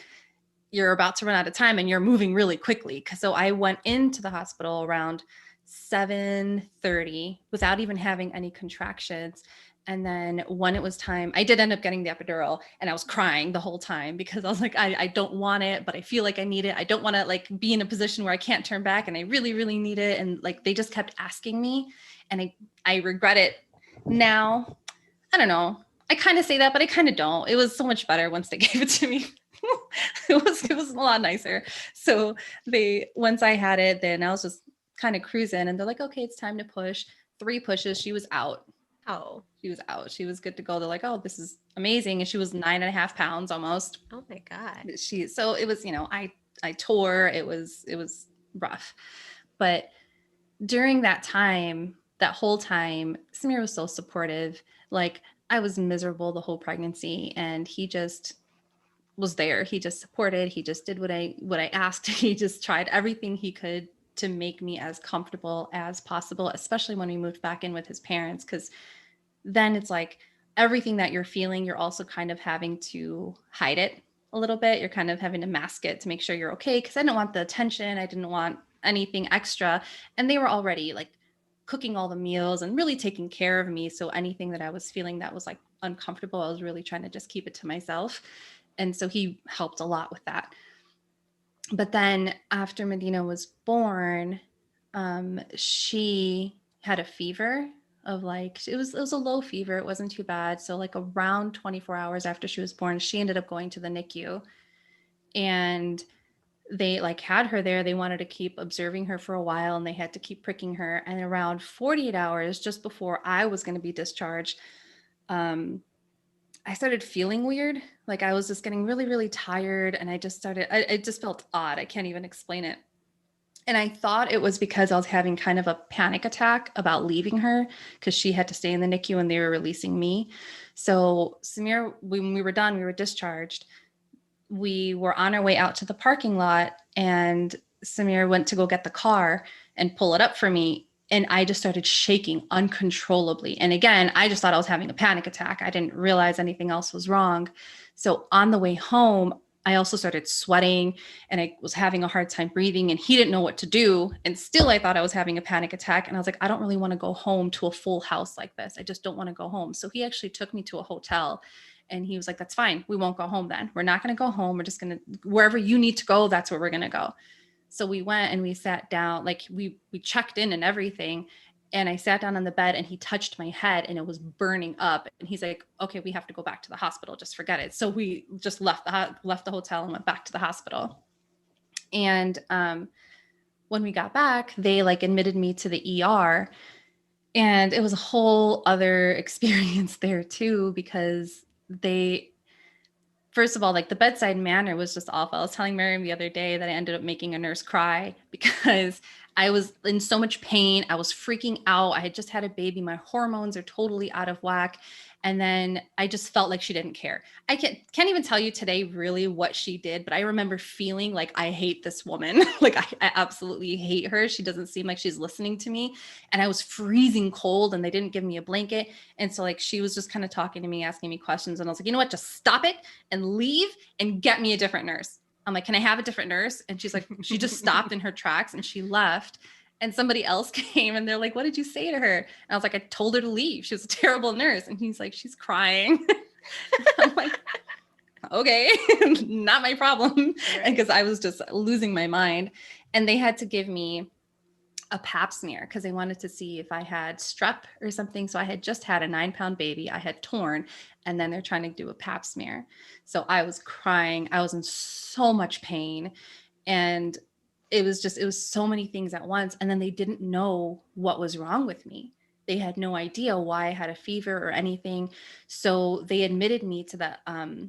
you're about to run out of time and you're moving really quickly. So I went into the hospital around 7:30 without even having any contractions. And then when it was time, I did end up getting the epidural, and I was crying the whole time because I was like, I don't want it, but I feel like I need it. I don't want to like be in a position where I can't turn back, and I really, really need it. And like, they just kept asking me, and I regret it now. I don't know. I kind of say that, but I kind of don't. It was so much better once they gave it to me. It was a lot nicer. So once I had it, then I was just kind of cruising, and they're like, okay, it's time to push. 3 pushes, she was out. Oh. She was out. She was good to go. They're like, oh, this is amazing. And she was 9.5 pounds almost. Oh my God. So it was, I tore, it was rough. But during that time, that whole time, Samir was so supportive. Like, I was miserable the whole pregnancy, and he just was there. He just supported. He just did what I asked. He just tried everything he could to make me as comfortable as possible, especially when we moved back in with his parents, because then it's like everything that you're feeling, you're also kind of having to hide it a little bit. You're kind of having to mask it to make sure you're okay, because I didn't want the attention. I didn't want anything extra. And they were already like cooking all the meals and really taking care of me. So anything that I was feeling that was like uncomfortable, I was really trying to just keep it to myself. And so he helped a lot with that. But then after Medina was born, she had a fever of like, it was a low fever. It wasn't too bad. So like around 24 hours after she was born, she ended up going to the NICU, and they like had her there. They wanted to keep observing her for a while, and they had to keep pricking her. And around 48 hours, just before I was going to be discharged, I started feeling weird. Like I was just getting really, really tired. And I just felt odd. I can't even explain it. And I thought it was because I was having kind of a panic attack about leaving her, because she had to stay in the NICU and they were releasing me. So Samir, when we were done, we were discharged. We were on our way out to the parking lot, and Samir went to go get the car and pull it up for me. And I just started shaking uncontrollably. And again, I just thought I was having a panic attack. I didn't realize anything else was wrong. So on the way home, I also started sweating, and I was having a hard time breathing, and he didn't know what to do. And still, I thought I was having a panic attack. And I was like, I don't really want to go home to a full house like this. I just don't want to go home. So he actually took me to a hotel, and he was like, that's fine. We won't go home then. We're not going to go home. We're just going to, wherever you need to go, that's where we're going to go. So we went and we sat down, like we checked in and everything. And I sat down on the bed, and he touched my head, and it was burning up. And he's like, okay, we have to go back to the hospital. Just forget it. So we just left the hotel and went back to the hospital. And when we got back, they like admitted me to the ER, and it was a whole other experience there too, because first of all, like the bedside manner was just awful. I was telling Mariam the other day that I ended up making a nurse cry because I was in so much pain. I was freaking out. I had just had a baby. My hormones are totally out of whack. And then I just felt like she didn't care. I can't even tell you today really what she did, but I remember feeling like I hate this woman. Like I absolutely hate her. She doesn't seem like she's listening to me. And I was freezing cold, and they didn't give me a blanket. And so like she was just kind of talking to me, asking me questions. And I was like, you know what, just stop it and leave and get me a different nurse. I'm like, can I have a different nurse? And she's like, she just stopped in her tracks and she left. And somebody else came, and they're like, what did you say to her? And I was like, I told her to leave. She was a terrible nurse. And he's like, she's crying. I'm like, okay, not my problem. Right. Because I was just losing my mind. And they had to give me a pap smear because they wanted to see if I had strep or something. So I had just had a 9-pound baby. I had torn, and then they're trying to do a pap smear. So I was crying. I was in so much pain, and it was so many things at once. And then they didn't know what was wrong with me. They had no idea why I had a fever or anything. So they admitted me to the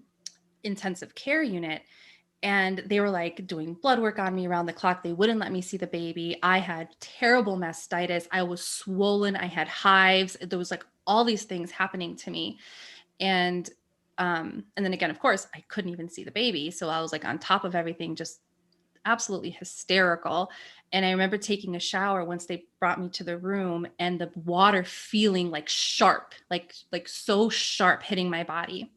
intensive care unit. And they were like doing blood work on me around the clock. They wouldn't let me see the baby. I had terrible mastitis. I was swollen. I had hives. There was like all these things happening to me. And then again, of course, I couldn't even see the baby. So I was like on top of everything, just absolutely hysterical. And I remember taking a shower once they brought me to the room, and the water feeling like sharp, like so sharp hitting my body.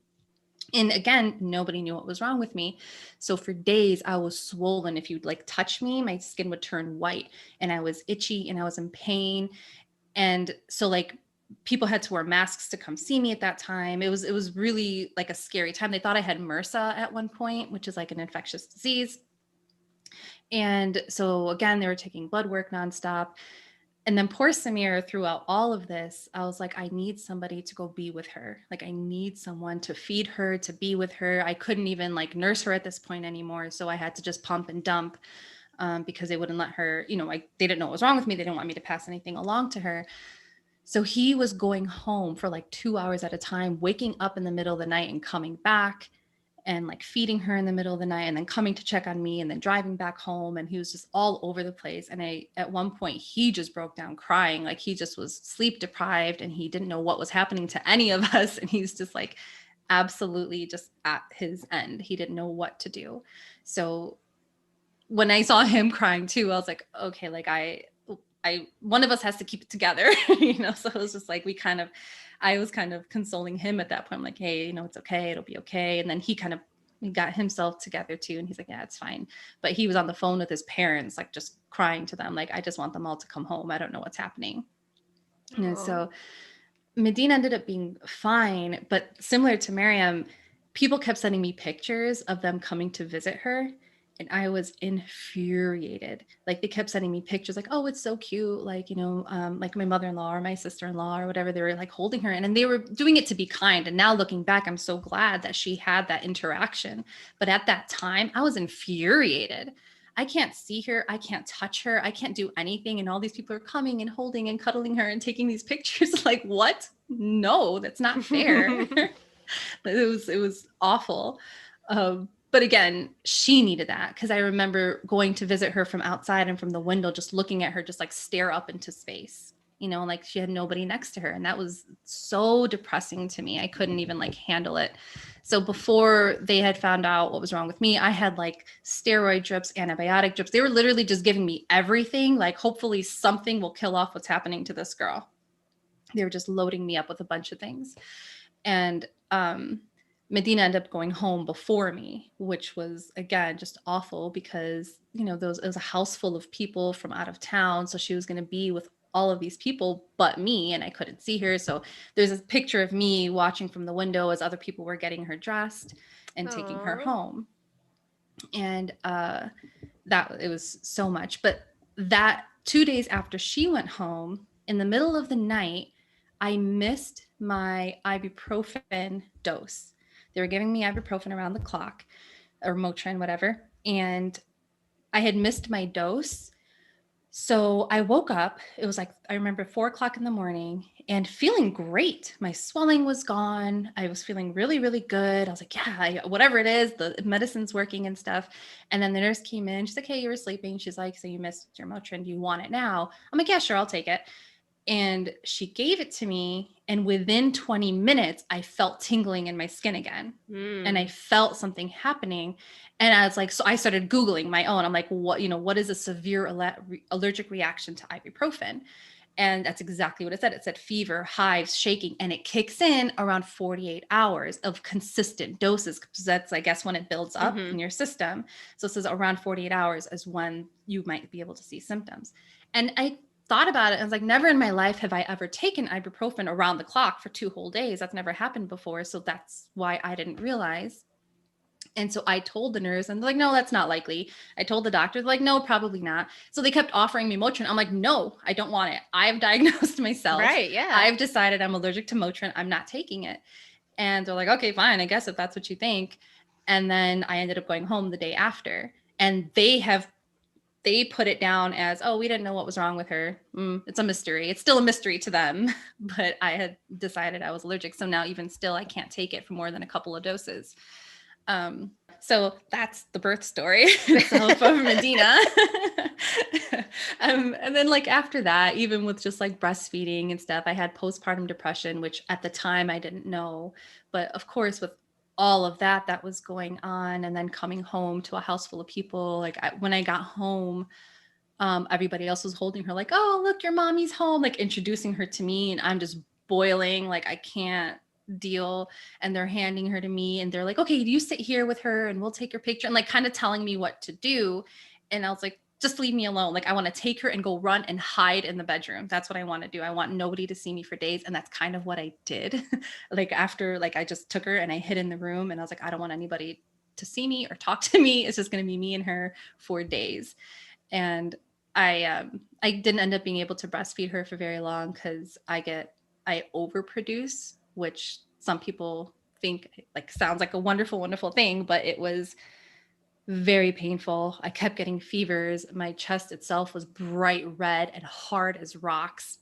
And again, nobody knew what was wrong with me. So for days I was swollen. If you'd like touch me, my skin would turn white and I was itchy and I was in pain. And so like people had to wear masks to come see me at that time. It was really like a scary time. They thought I had MRSA at one point, which is like an infectious disease. And so again, they were taking blood work nonstop. And then poor Samir, throughout all of this, I was like, I need somebody to go be with her. Like, I need someone to feed her, to be with her. I couldn't even like nurse her at this point anymore. So I had to just pump and dump because they wouldn't let her, they didn't know what was wrong with me. They didn't want me to pass anything along to her. So he was going home for like 2 hours at a time, waking up in the middle of the night and coming back and like feeding her in the middle of the night and then coming to check on me and then driving back home. And he was just all over the place. And at one point he just broke down crying. Like he just was sleep deprived and he didn't know what was happening to any of us. And he's just like absolutely just at his end. He didn't know what to do. So when I saw him crying too, I was like, okay, like one of us has to keep it together, so it was just like, I was kind of consoling him at that point. I'm like, hey, it's okay. It'll be okay. And then he got himself together too. And he's like, yeah, it's fine. But he was on the phone with his parents, like just crying to them. Like, I just want them all to come home. I don't know what's happening. And so Medina ended up being fine, but similar to Mariam, people kept sending me pictures of them coming to visit her. And I was infuriated. Like they kept sending me pictures like, oh, it's so cute. Like, like my mother-in-law or my sister-in-law or whatever, they were like holding her and they were doing it to be kind. And now looking back, I'm so glad that she had that interaction. But at that time I was infuriated. I can't see her. I can't touch her. I can't do anything. And all these people are coming and holding and cuddling her and taking these pictures. Like, what? No, that's not fair. It was awful. But again, she needed that because I remember going to visit her from outside and from the window, just looking at her, just like stare up into space, like she had nobody next to her. And that was so depressing to me. I couldn't even like handle it. So before they had found out what was wrong with me, I had like steroid drips, antibiotic drips. They were literally just giving me everything. Like, hopefully something will kill off what's happening to this girl. They were just loading me up with a bunch of things. And, Medina ended up going home before me, which was, again, just awful because, it was a house full of people from out of town. So she was going to be with all of these people but me, and I couldn't see her. So there's a picture of me watching from the window as other people were getting her dressed and taking her home. And it was so much. But that 2 days after she went home, in the middle of the night, I missed my ibuprofen dose. They were giving me ibuprofen around the clock, or Motrin, whatever. And I had missed my dose. So I woke up, it was like, I remember 4:00 in the morning and feeling great. My swelling was gone. I was feeling really, really good. I was like, yeah, whatever it is, the medicine's working and stuff. And then the nurse came in. She's like, hey, you were sleeping. She's like, so you missed your Motrin. Do you want it now? I'm like, yeah, sure, I'll take it. And she gave it to me. And within 20 minutes, I felt tingling in my skin again. And I felt something happening. And I was like, so I started Googling my own. I'm like, what is a severe allergic reaction to ibuprofen? And that's exactly what it said. It said fever, hives, shaking, and it kicks in around 48 hours of consistent doses. Because that's, I guess, when it builds up in your system. So it says around 48 hours is when you might be able to see symptoms. And I thought about it. I was like, never in my life have I ever taken ibuprofen around the clock for 2 whole days. That's never happened before. So that's why I didn't realize. And so I told the nurse, and they're like, no, that's not likely. I told the doctor, they're like, no, probably not. So they kept offering me Motrin. I'm like, no, I don't want it. I've diagnosed myself. Right, yeah. I've decided I'm allergic to Motrin. I'm not taking it. And they're like, okay, fine, I guess if that's what you think. And then I ended up going home the day after. And they put it down as, oh, we didn't know what was wrong with her. It's a mystery. It's still a mystery to them. But I had decided I was allergic. So now even still, I can't take it for more than a couple of doses. So that's the birth story itself of Medina. And then like after that, even with just like breastfeeding and stuff, I had postpartum depression, which at the time I didn't know. But of course, with all of that was going on, and then coming home to a house full of people, like when I got home, everybody else was holding her like, oh, look, your mommy's home, like introducing her to me. And I'm just boiling. Like I can't deal, and they're handing her to me and they're like, okay, you sit here with her and we'll take your picture, and like kind of telling me what to do. And I was like, just leave me alone. Like, I want to take her and go run and hide in the bedroom. That's what I want to do. I want nobody to see me for days. And that's kind of what I did. Like after, like, I just took her and I hid in the room and I was like, I don't want anybody to see me or talk to me. It's just going to be me and her for days. And I didn't end up being able to breastfeed her for very long because I overproduce, which some people think like sounds like a wonderful, wonderful thing, but it was very painful. I kept getting fevers. My chest itself was bright red and hard as rocks.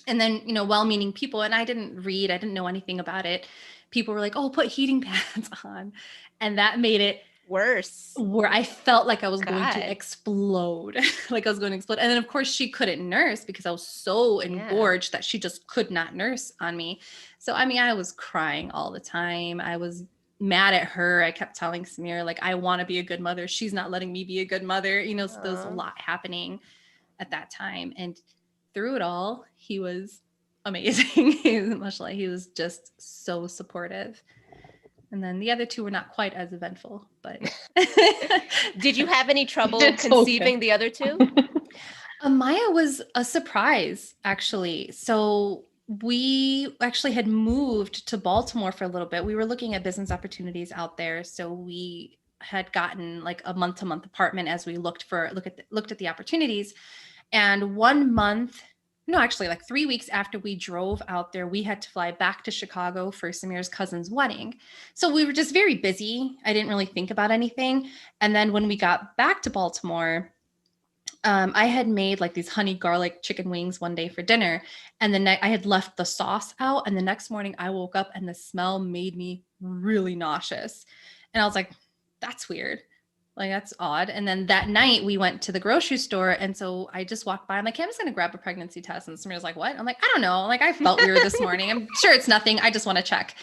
And then, well-meaning people, and I didn't know anything about it. People were like, oh, put heating pads on. And that made it worse, where I felt like I was going God. to explode. Like I was going to explode. And then of course she couldn't nurse because I was so engorged that she just could not nurse on me. So, I mean, I was crying all the time. I was mad at her. I kept telling Samir, like, I want to be a good mother. She's not letting me be a good mother. So there was a lot happening at that time. And through it all, he was amazing. He was just so supportive. And then the other two were not quite as eventful, but. Did you have any trouble conceiving the other two? Maya was a surprise, actually. So we actually had moved to Baltimore for a little bit. We were looking at business opportunities out there. So we had gotten like a month-to-month apartment as we looked at the opportunities. And 1 month, no, actually like 3 weeks after we drove out there, we had to fly back to Chicago for Samir's cousin's wedding. So we were just very busy. I didn't really think about anything. And then when we got back to Baltimore, I had made like these honey garlic chicken wings one day for dinner, and then I had left the sauce out, and the next morning I woke up and the smell made me really nauseous. And I was like, that's weird. Like, that's odd. And then that night we went to the grocery store. And so I just walked by. I'm like, hey, I'm just going to grab a pregnancy test. And somebody was like, what? I'm like, I don't know. Like, I felt weird this morning. I'm sure it's nothing. I just want to check.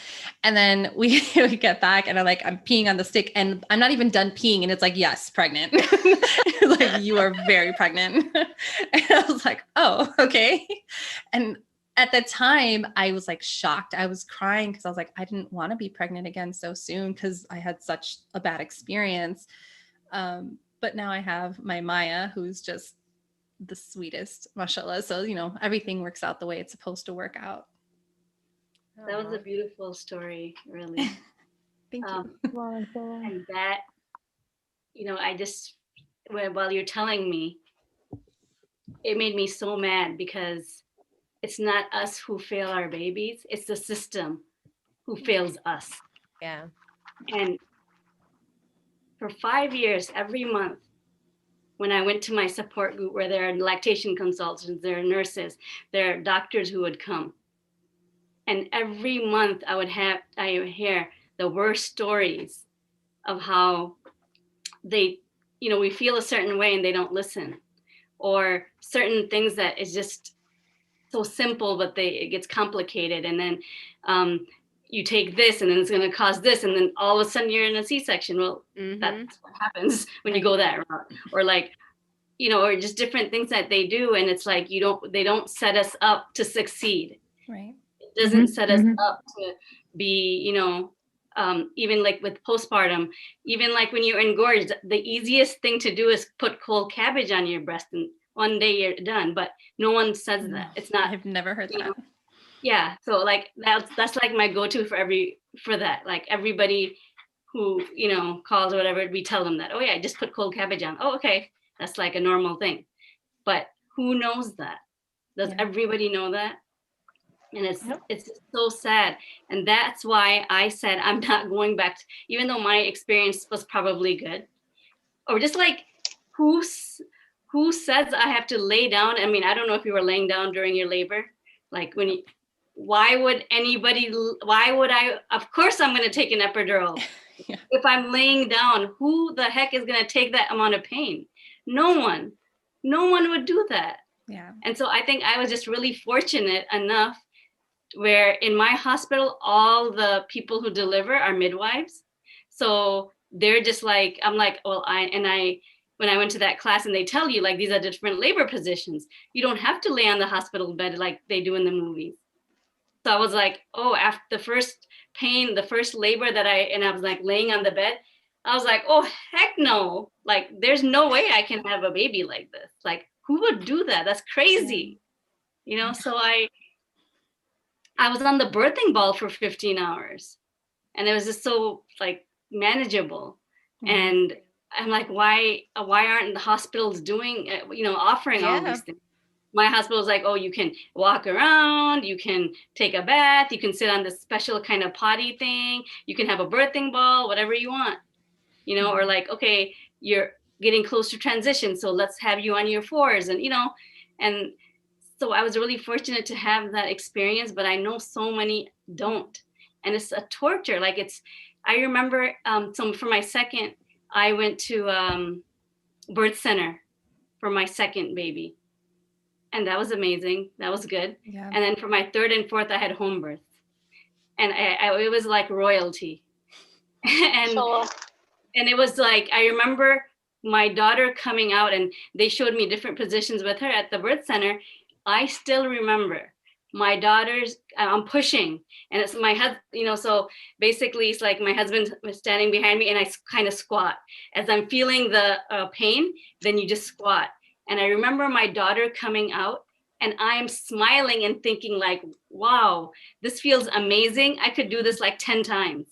And then we get back and I'm peeing on the stick and I'm not even done peeing. And it's like, yes, pregnant. Like, you are very pregnant. And I was like, oh, okay. And at the time I was like shocked. I was crying because I was like, I didn't want to be pregnant again so soon because I had such a bad experience. But now I have my Maya, who's just the sweetest, mashallah. So, everything works out the way it's supposed to work out. That was a beautiful story, really. Thank you. And that, I just, while you're telling me, it made me so mad because it's not us who fail our babies. It's the system who fails us. Yeah. And for 5 years, every month, when I went to my support group where there are lactation consultants, there are nurses, there are doctors who would come. And every month I would hear the worst stories of how they, we feel a certain way and they don't listen, or certain things that is just so simple, but it gets complicated. And then you take this and then it's going to cause this. And then all of a sudden you're in a C-section. Well, that's what happens when you go that route. Or or just different things that they do. And it's like, they don't set us up to succeed. Right. It doesn't set us up to be, even like with postpartum, even like when you're engorged, the easiest thing to do is put cold cabbage on your breast and one day you're done. But no one says that. It's not. I've never heard that. Yeah. So like that's like my go-to for that. Like everybody who, calls or whatever, we tell them that, oh yeah, just put cold cabbage on. Oh, okay. That's like a normal thing. But who knows that? Does everybody know that? And it's so sad. And that's why I said, I'm not going back to, even though my experience was probably good, or just like, who says I have to lay down? I mean, I don't know if you were laying down during your labor, like why would I, of course I'm going to take an epidural. If I'm laying down, who the heck is going to take that amount of pain? No one would do that. Yeah. And so I think I was just really fortunate enough where in my hospital, all the people who deliver are midwives. So they're just like, I'm like, well, when I went to that class and they tell you like, these are different labor positions. You don't have to lay on the hospital bed like they do in the movies. So I was like, oh, after the first pain, the first labor and I was like laying on the bed, I was like, oh, heck no. Like, there's no way I can have a baby like this. Like, who would do that? That's crazy. You know, so I was on the birthing ball for 15 hours and it was just so like manageable. And I'm like, why aren't the hospitals doing, offering all these things? My hospital was like, oh, you can walk around, you can take a bath, you can sit on this special kind of potty thing, you can have a birthing ball, whatever you want, or like, okay, you're getting close to transition, so let's have you on your fours, and so I was really fortunate to have that experience, but I know so many don't, and it's a torture. Like I remember, so for my second, I went to birth center for my second baby. And that was amazing. That was good. Yeah. And then for my third and fourth, I had home birth. And it was like royalty. and it was like, I remember my daughter coming out and they showed me different positions with her at the birth center. I still remember my daughter's, I'm pushing and it's my husband, so basically it's like my husband was standing behind me and I kind of squat. As I'm feeling the pain, then you just squat. And I remember my daughter coming out and I'm smiling and thinking like, wow, this feels amazing. I could do this like 10 times.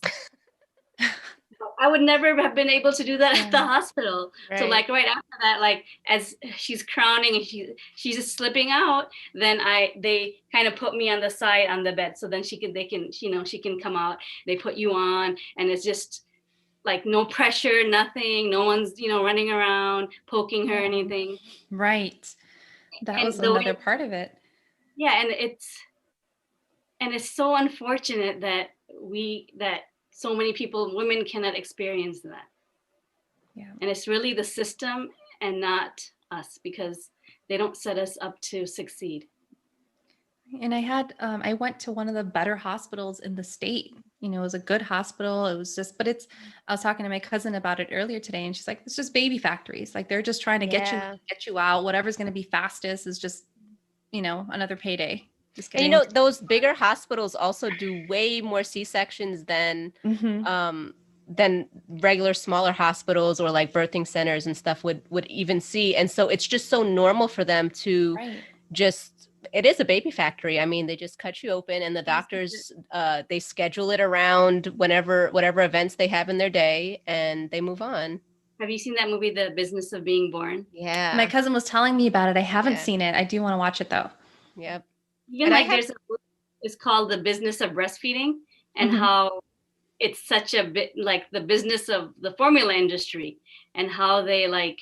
I would never have been able to do that at the hospital. Right. So like right after that, like as she's crowning and she's just slipping out, then they kind of put me on the side on the bed. So then she can come out, they put you on and it's just like no pressure, nothing, no one's, running around, poking her, anything. Right. That was another part of it. Yeah. And it's so unfortunate that so many women cannot experience that. Yeah. And it's really the system and not us because they don't set us up to succeed. And I went to one of the better hospitals in the state. It was a good hospital. It was just, I was talking to my cousin about it earlier today and she's like, it's just baby factories. Like they're just trying to get you out. Whatever's going to be fastest is just, another payday. Just kidding. And those bigger hospitals also do way more C-sections than regular smaller hospitals or like birthing centers and stuff would even see. And so it's just so normal for them to it is a baby factory. I mean, they just cut you open and the doctors, they schedule it around whatever events they have in their day and they move on. Have you seen that movie, The Business of Being Born? Yeah. My cousin was telling me about it. I haven't seen it. I do want to watch it though. Yep. Even there's a book, it's called The Business of Breastfeeding and how it's such a bit like the business of the formula industry and how they like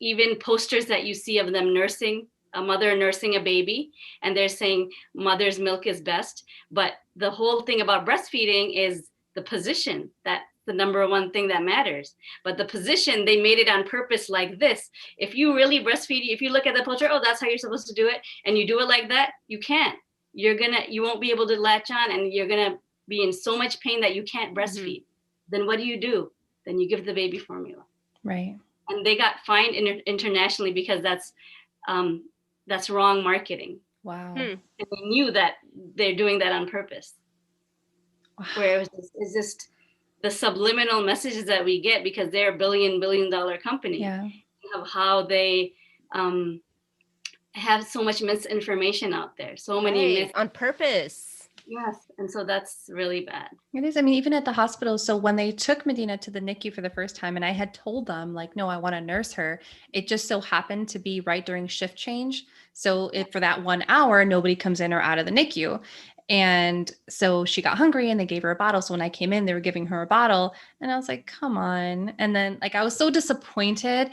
even posters that you see of them nursing, a mother nursing a baby, and they're saying mother's milk is best. But the whole thing about breastfeeding is the position. That's the number one thing that matters. But the position, they made it on purpose like this. If you really breastfeed, if you look at the poster, oh, that's how you're supposed to do it, and you do it like that, you can't. You won't be able to latch on, and you're gonna be in so much pain that you can't breastfeed. Then what do? Then you give the baby formula. Right. And they got fined internationally because that's wrong marketing. Wow. And they knew that they're doing that on purpose. Wow. Where it's just the subliminal messages that we get because they're a billion dollar company. Yeah. Of how they have so much misinformation out there. So many myths. On purpose. Yes. And so that's really bad. It is. I mean, even at the hospital. So when they took Medina to the NICU for the first time and I had told them like, no, I want to nurse her. It just so happened to be right during shift change. So for that 1 hour, nobody comes in or out of the NICU. And so she got hungry and they gave her a bottle. So when I came in, they were giving her a bottle and I was like, come on. And then like, I was so disappointed.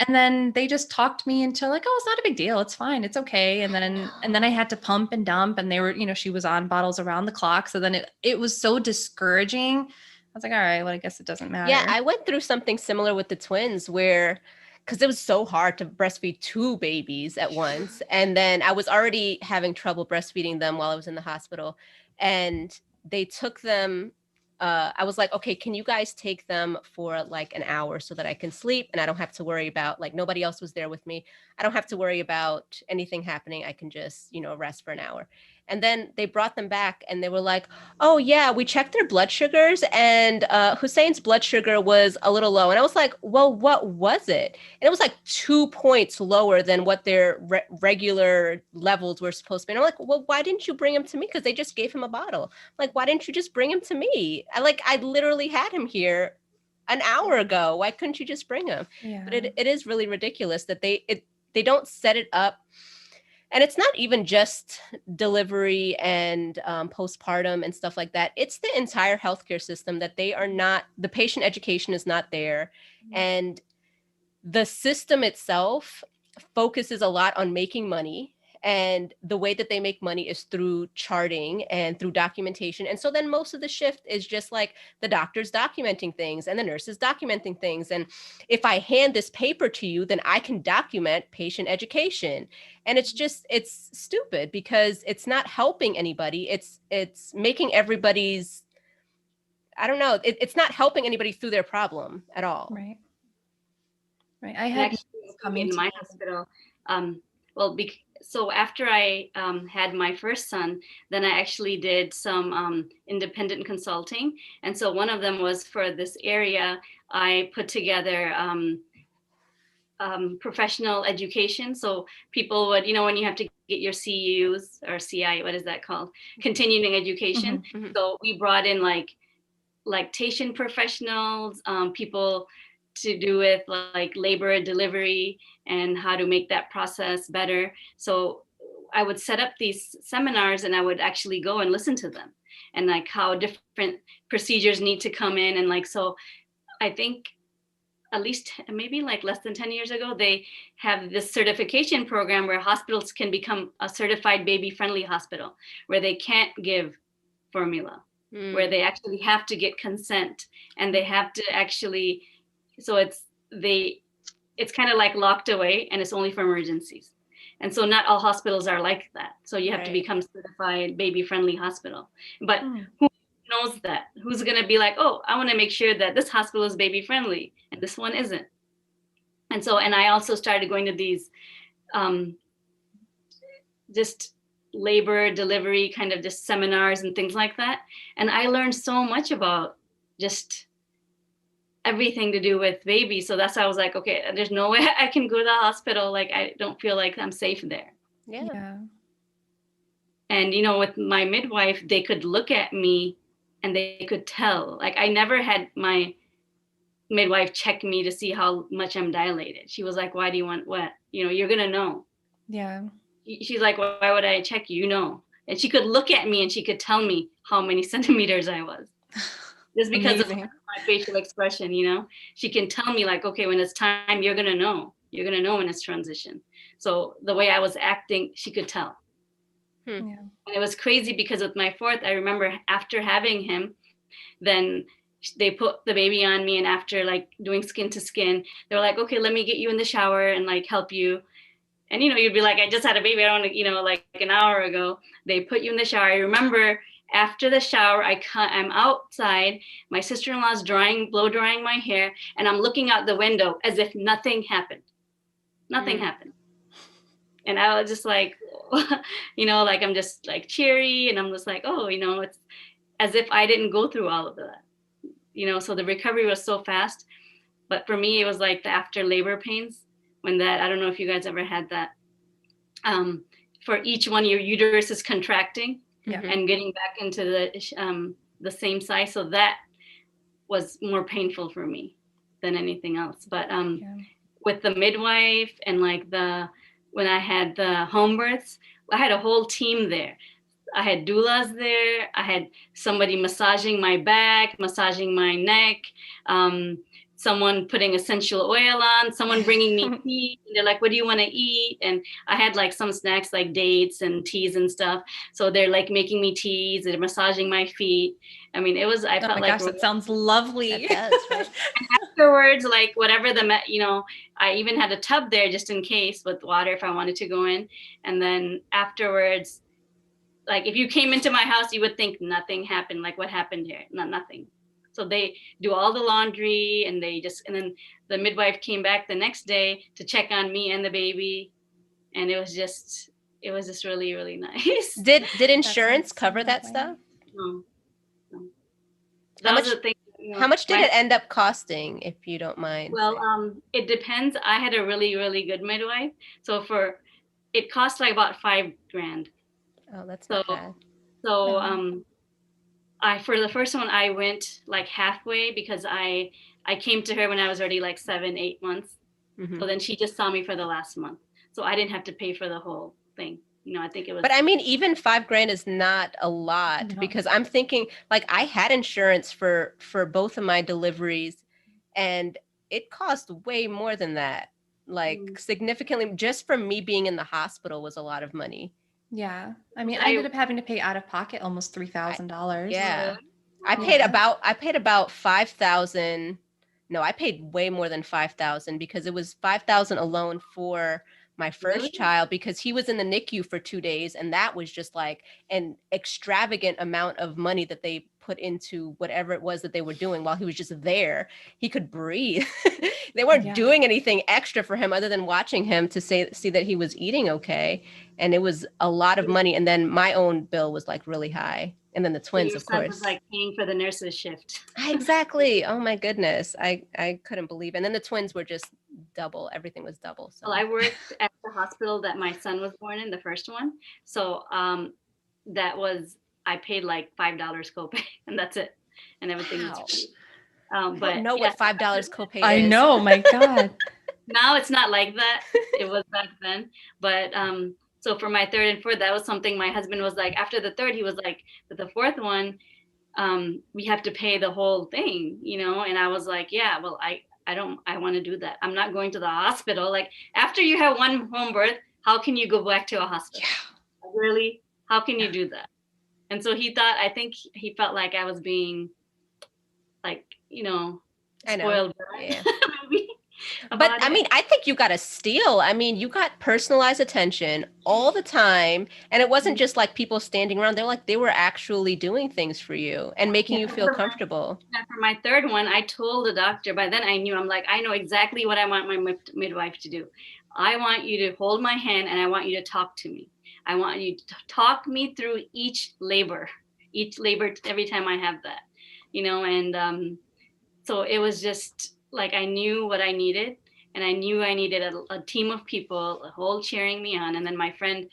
And then they just talked me into like, oh, it's not a big deal. It's fine. It's okay. And then I had to pump and dump and they were, she was on bottles around the clock. So then it was so discouraging. I was like, all right, well, I guess it doesn't matter. Yeah. I went through something similar with the twins because it was so hard to breastfeed two babies at once. And then I was already having trouble breastfeeding them while I was in the hospital. And they took them. I was like, okay, can you guys take them for like an hour so that I can sleep and I don't have to worry about like nobody else was there with me. I don't have to worry about anything happening. I can just, rest for an hour. And then they brought them back and they were like, oh yeah, we checked their blood sugars and Hussein's blood sugar was a little low. And I was like, well, what was it? And it was like 2 points lower than what their regular levels were supposed to be. And I'm like, well, why didn't you bring him to me? Because they just gave him a bottle. Like, why didn't you just bring him to me? I literally had him here an hour ago. Why couldn't you just bring him? Yeah. But it is really ridiculous that they don't set it up. And it's not even just delivery and postpartum and stuff like that. It's the entire healthcare system that they are not, the patient education is not there. And the system itself focuses a lot on making money. And the way that they make money is through charting and through documentation. And so then most of the shift is just like the doctors documenting things and the nurses documenting things. And if I hand this paper to you, then I can document patient education. And it's stupid because it's not helping anybody. It's making everybody's, I don't know, it's not helping anybody through their problem at all. Right. Right. I had actually in my hospital. So after I had my first son, then I actually did some independent consulting. And so one of them was for this area, I put together professional education. So people would, when you have to get your CUs or CI, what is that called? Continuing education. Mm-hmm. So we brought in like lactation professionals, people to do with like labor delivery and how to make that process better. So I would set up these seminars and I would actually go and listen to them and like how different procedures need to come in. And like, so I think at least maybe like less than 10 years ago, they have this certification program where hospitals can become a certified baby friendly hospital where they can't give formula. Where they actually have to get consent and they have to actually, so it's kind of like locked away and it's only for emergencies. And so not all hospitals are like that. So you have to become certified baby friendly hospital. But who knows that? Who's going to be like, oh, I want to make sure that this hospital is baby friendly and this one isn't. And so, and I also started going to these just labor delivery kind of just seminars and things like that. And I learned so much about just everything to do with babies. So that's why I was like, okay, there's no way I can go to the hospital. Like, I don't feel like I'm safe there. Yeah. And, with my midwife, they could look at me and they could tell. Like, I never had my midwife check me to see how much I'm dilated. She was like, why do you want what? You're going to know. Yeah. She's like, why would I check you? And she could look at me and she could tell me how many centimeters I was. Just because of my facial expression, she can tell me like, okay, when it's time, you're going to know. You're going to know when it's transition. So the way I was acting, she could tell. Yeah. And it was crazy because with my fourth, I remember after having him, then they put the baby on me. And after like doing skin to skin, they were like, okay, let me get you in the shower and like help you. And, you'd be like, I just had a baby, I don't know, like an hour ago. They put you in the shower. I remember after the shower, I'm outside. My sister-in-law's blow drying my hair. And I'm looking out the window as if nothing happened. Nothing happened. And I was just like, like I'm just like cheery. And I'm just like, oh, it's as if I didn't go through all of that. So the recovery was so fast. But for me, it was like the after labor pains. When that, I don't know if you guys ever had that. For each one, your uterus is contracting and getting back into the same size. So that was more painful for me than anything else. But with the midwife and like when I had the home births, I had a whole team there. I had doulas there. I had somebody massaging my back, massaging my neck. Someone putting essential oil on, someone bringing me tea. They're like, what do you want to eat? And I had like some snacks like dates and teas and stuff. So they're like making me teas, they're massaging my feet. I mean, I felt like, gosh, that sounds lovely. It does, right? And afterwards, like whatever I even had a tub there just in case with water if I wanted to go in. And then afterwards, like if you came into my house, you would think nothing happened. Like what happened here? Nothing. So they do all the laundry and then the midwife came back the next day to check on me and the baby. And it it was just really, really nice. Did insurance sounds cover so that lovely. stuff? No, no. How That was much? the thing. You know, How much did my it end up costing, if you don't mind Well, saying? it depends. I had a really, really good midwife. So it cost like about 5 grand. Oh, that's So, not bad. so, Oh. for the first one, I went like halfway because I came to her when I was already like 7, 8 months. Hmm. So then she just saw me for the last month. So I didn't have to pay for the whole thing. I think it was. But I mean, even 5 grand is not a lot, No. because I'm thinking, like, I had insurance for both of my deliveries, and it cost way more than that. Like, significantly, just from me being in the hospital was a lot of money. Yeah. I mean, I I ended up having to pay out of pocket almost $3,000. Yeah. Really? I Wow. paid about 5,000. No, I paid way more than 5,000, because it was 5,000 alone for my Really? first child, because he was in the NICU for 2 days, and that was just like an extravagant amount of money that they put into whatever it was that they were doing while he was just there. He could breathe. They weren't Yeah. doing anything extra for him other than watching him to see that he was eating okay. And it was a lot of money. And then my own bill was like really high. And then the So twins, your of son was course. like paying for the nurse's shift. Exactly. Oh my goodness. I couldn't believe it. And then the twins were just double. Everything was double. So Well, I worked at the hospital that my son was born in, the first one. So that was, I paid like $5 copay, and that's it, and everything was wow. free. I don't But know yeah, what $5 copay I is. know, my God. now it's not like that. It was back then. But so for my third and fourth, that was something my husband was like. After the third, he was like, but the fourth one, we have to pay the whole thing, And I was like, yeah, well, I want to do that. I'm not going to the hospital. Like, after you have one home birth, how can you go back to a hospital? Yeah. Really? How can you do that? And so I think he felt like I was being like, I know. spoiled brat, Yeah. maybe. But about I it. mean, I think you got to steal. I mean, you got personalized attention all the time. And it wasn't just like people standing around. They were actually doing things for you and making you Yeah. feel comfortable. For my third one, I told the doctor, by then I knew, I'm like, I know exactly what I want my midwife to do. I want you to hold my hand and I want you to talk to me. I want you to talk me through each labor every time I have that, and so it was just like I knew what I needed, and I knew I needed a team of people, a whole cheering me on. And then my friend,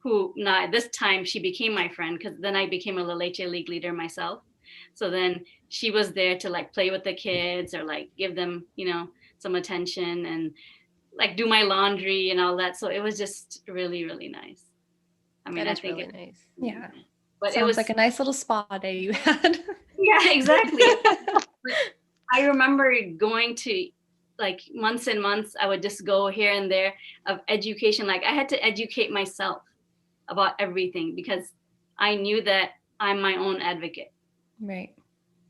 who now this time she became my friend, because then I became a La Leche League leader myself. So then she was there to like play with the kids or like give them, some attention and like do my laundry and all that. So it was just really, really nice. I mean, That I is think really nice. Yeah. but it Sounds was like a nice little spa day you had. yeah, exactly. I remember going to like months and months, I would just go here and there of education. Like I had to educate myself about everything because I knew that I'm my own advocate. Right.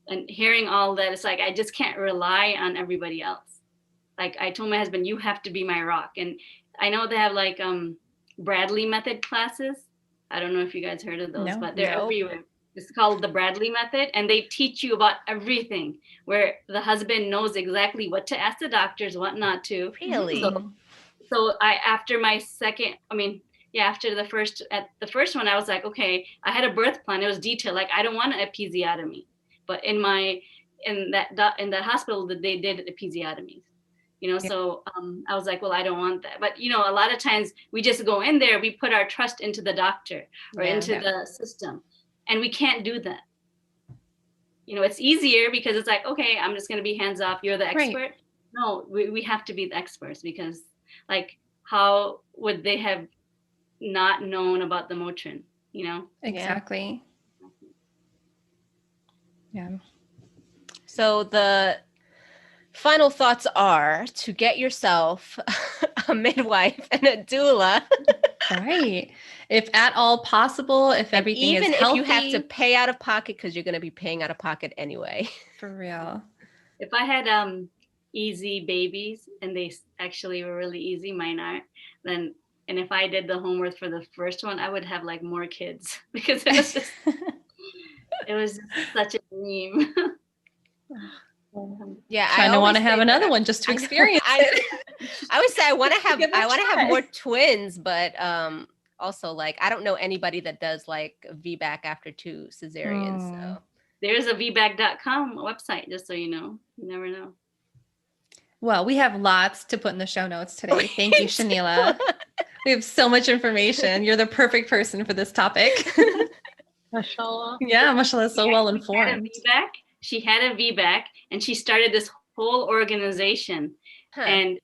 And hearing all that, it's like I just can't rely on everybody else. Like I told my husband, you have to be my rock. And I know they have like Bradley method classes. I don't know if you guys heard of those, No. but they're No. everywhere. It's called the Bradley method, and they teach you about everything, where the husband knows exactly what to ask the doctors, what not to. Really? So after my second, I mean, yeah, after the first one, I was like, okay, I had a birth plan. It was detailed. Like I don't want an episiotomy, but in that hospital that they did episiotomies. So I was like, well, I don't want that. But, a lot of times we just go in there, we put our trust into the doctor or into the system, and we can't do that. It's easier because it's like, okay, I'm just going to be hands off. You're the expert. Right. No, we have to be the experts because like, how would they have not known about the Motrin, Exactly. Yeah. So the final thoughts are to get yourself a midwife and a doula. Right. If at all possible, if And everything even is if healthy. you have to pay out of pocket, because you're going to be paying out of pocket anyway. For real. If I had easy babies and they actually were really easy, mine aren't, then and if I did the homework for the first one, I would have like more kids because it was just such a dream. Yeah, Trying to want to have another that. one just to experience it. I would say I want to Give it a have try. more twins, but also like, I don't know anybody that does like VBAC after 2 cesareans. So there's a vbac.com website, just so you know. You never know. Well, we have lots to put in the show notes today. Thank you, Shahnila. We have so much information. You're the perfect person for this topic. Mashallah. Yeah, mashallah is so well informed. She had a VBAC, and she started this whole organization. And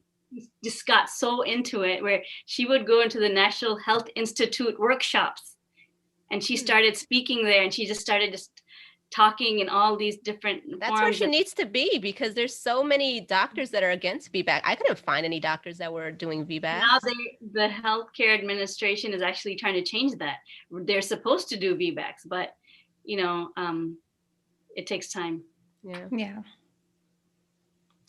just got so into it, where she would go into the National Health Institute workshops, and she started speaking there, and she just started talking in all these different That's where she needs to be, because there's so many doctors that are against VBAC. I couldn't find any doctors that were doing VBAC. Now the healthcare administration is actually trying to change that. They're supposed to do VBACs, but you know, it takes time. Yeah.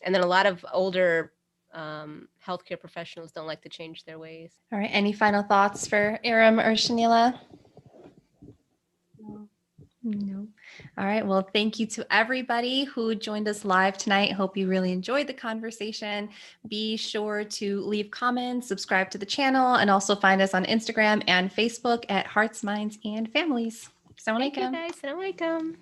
And then a lot of older healthcare professionals don't like to change their ways. All right. Any final thoughts for Iram or Shahnila? No. All right. Well, thank you to everybody who joined us live tonight. Hope you really enjoyed the conversation. Be sure to leave comments, subscribe to the channel, and also find us on Instagram and Facebook at Hearts, Minds, and Families. Assalamu alaikum. Thank you guys. Assalamu alaikum.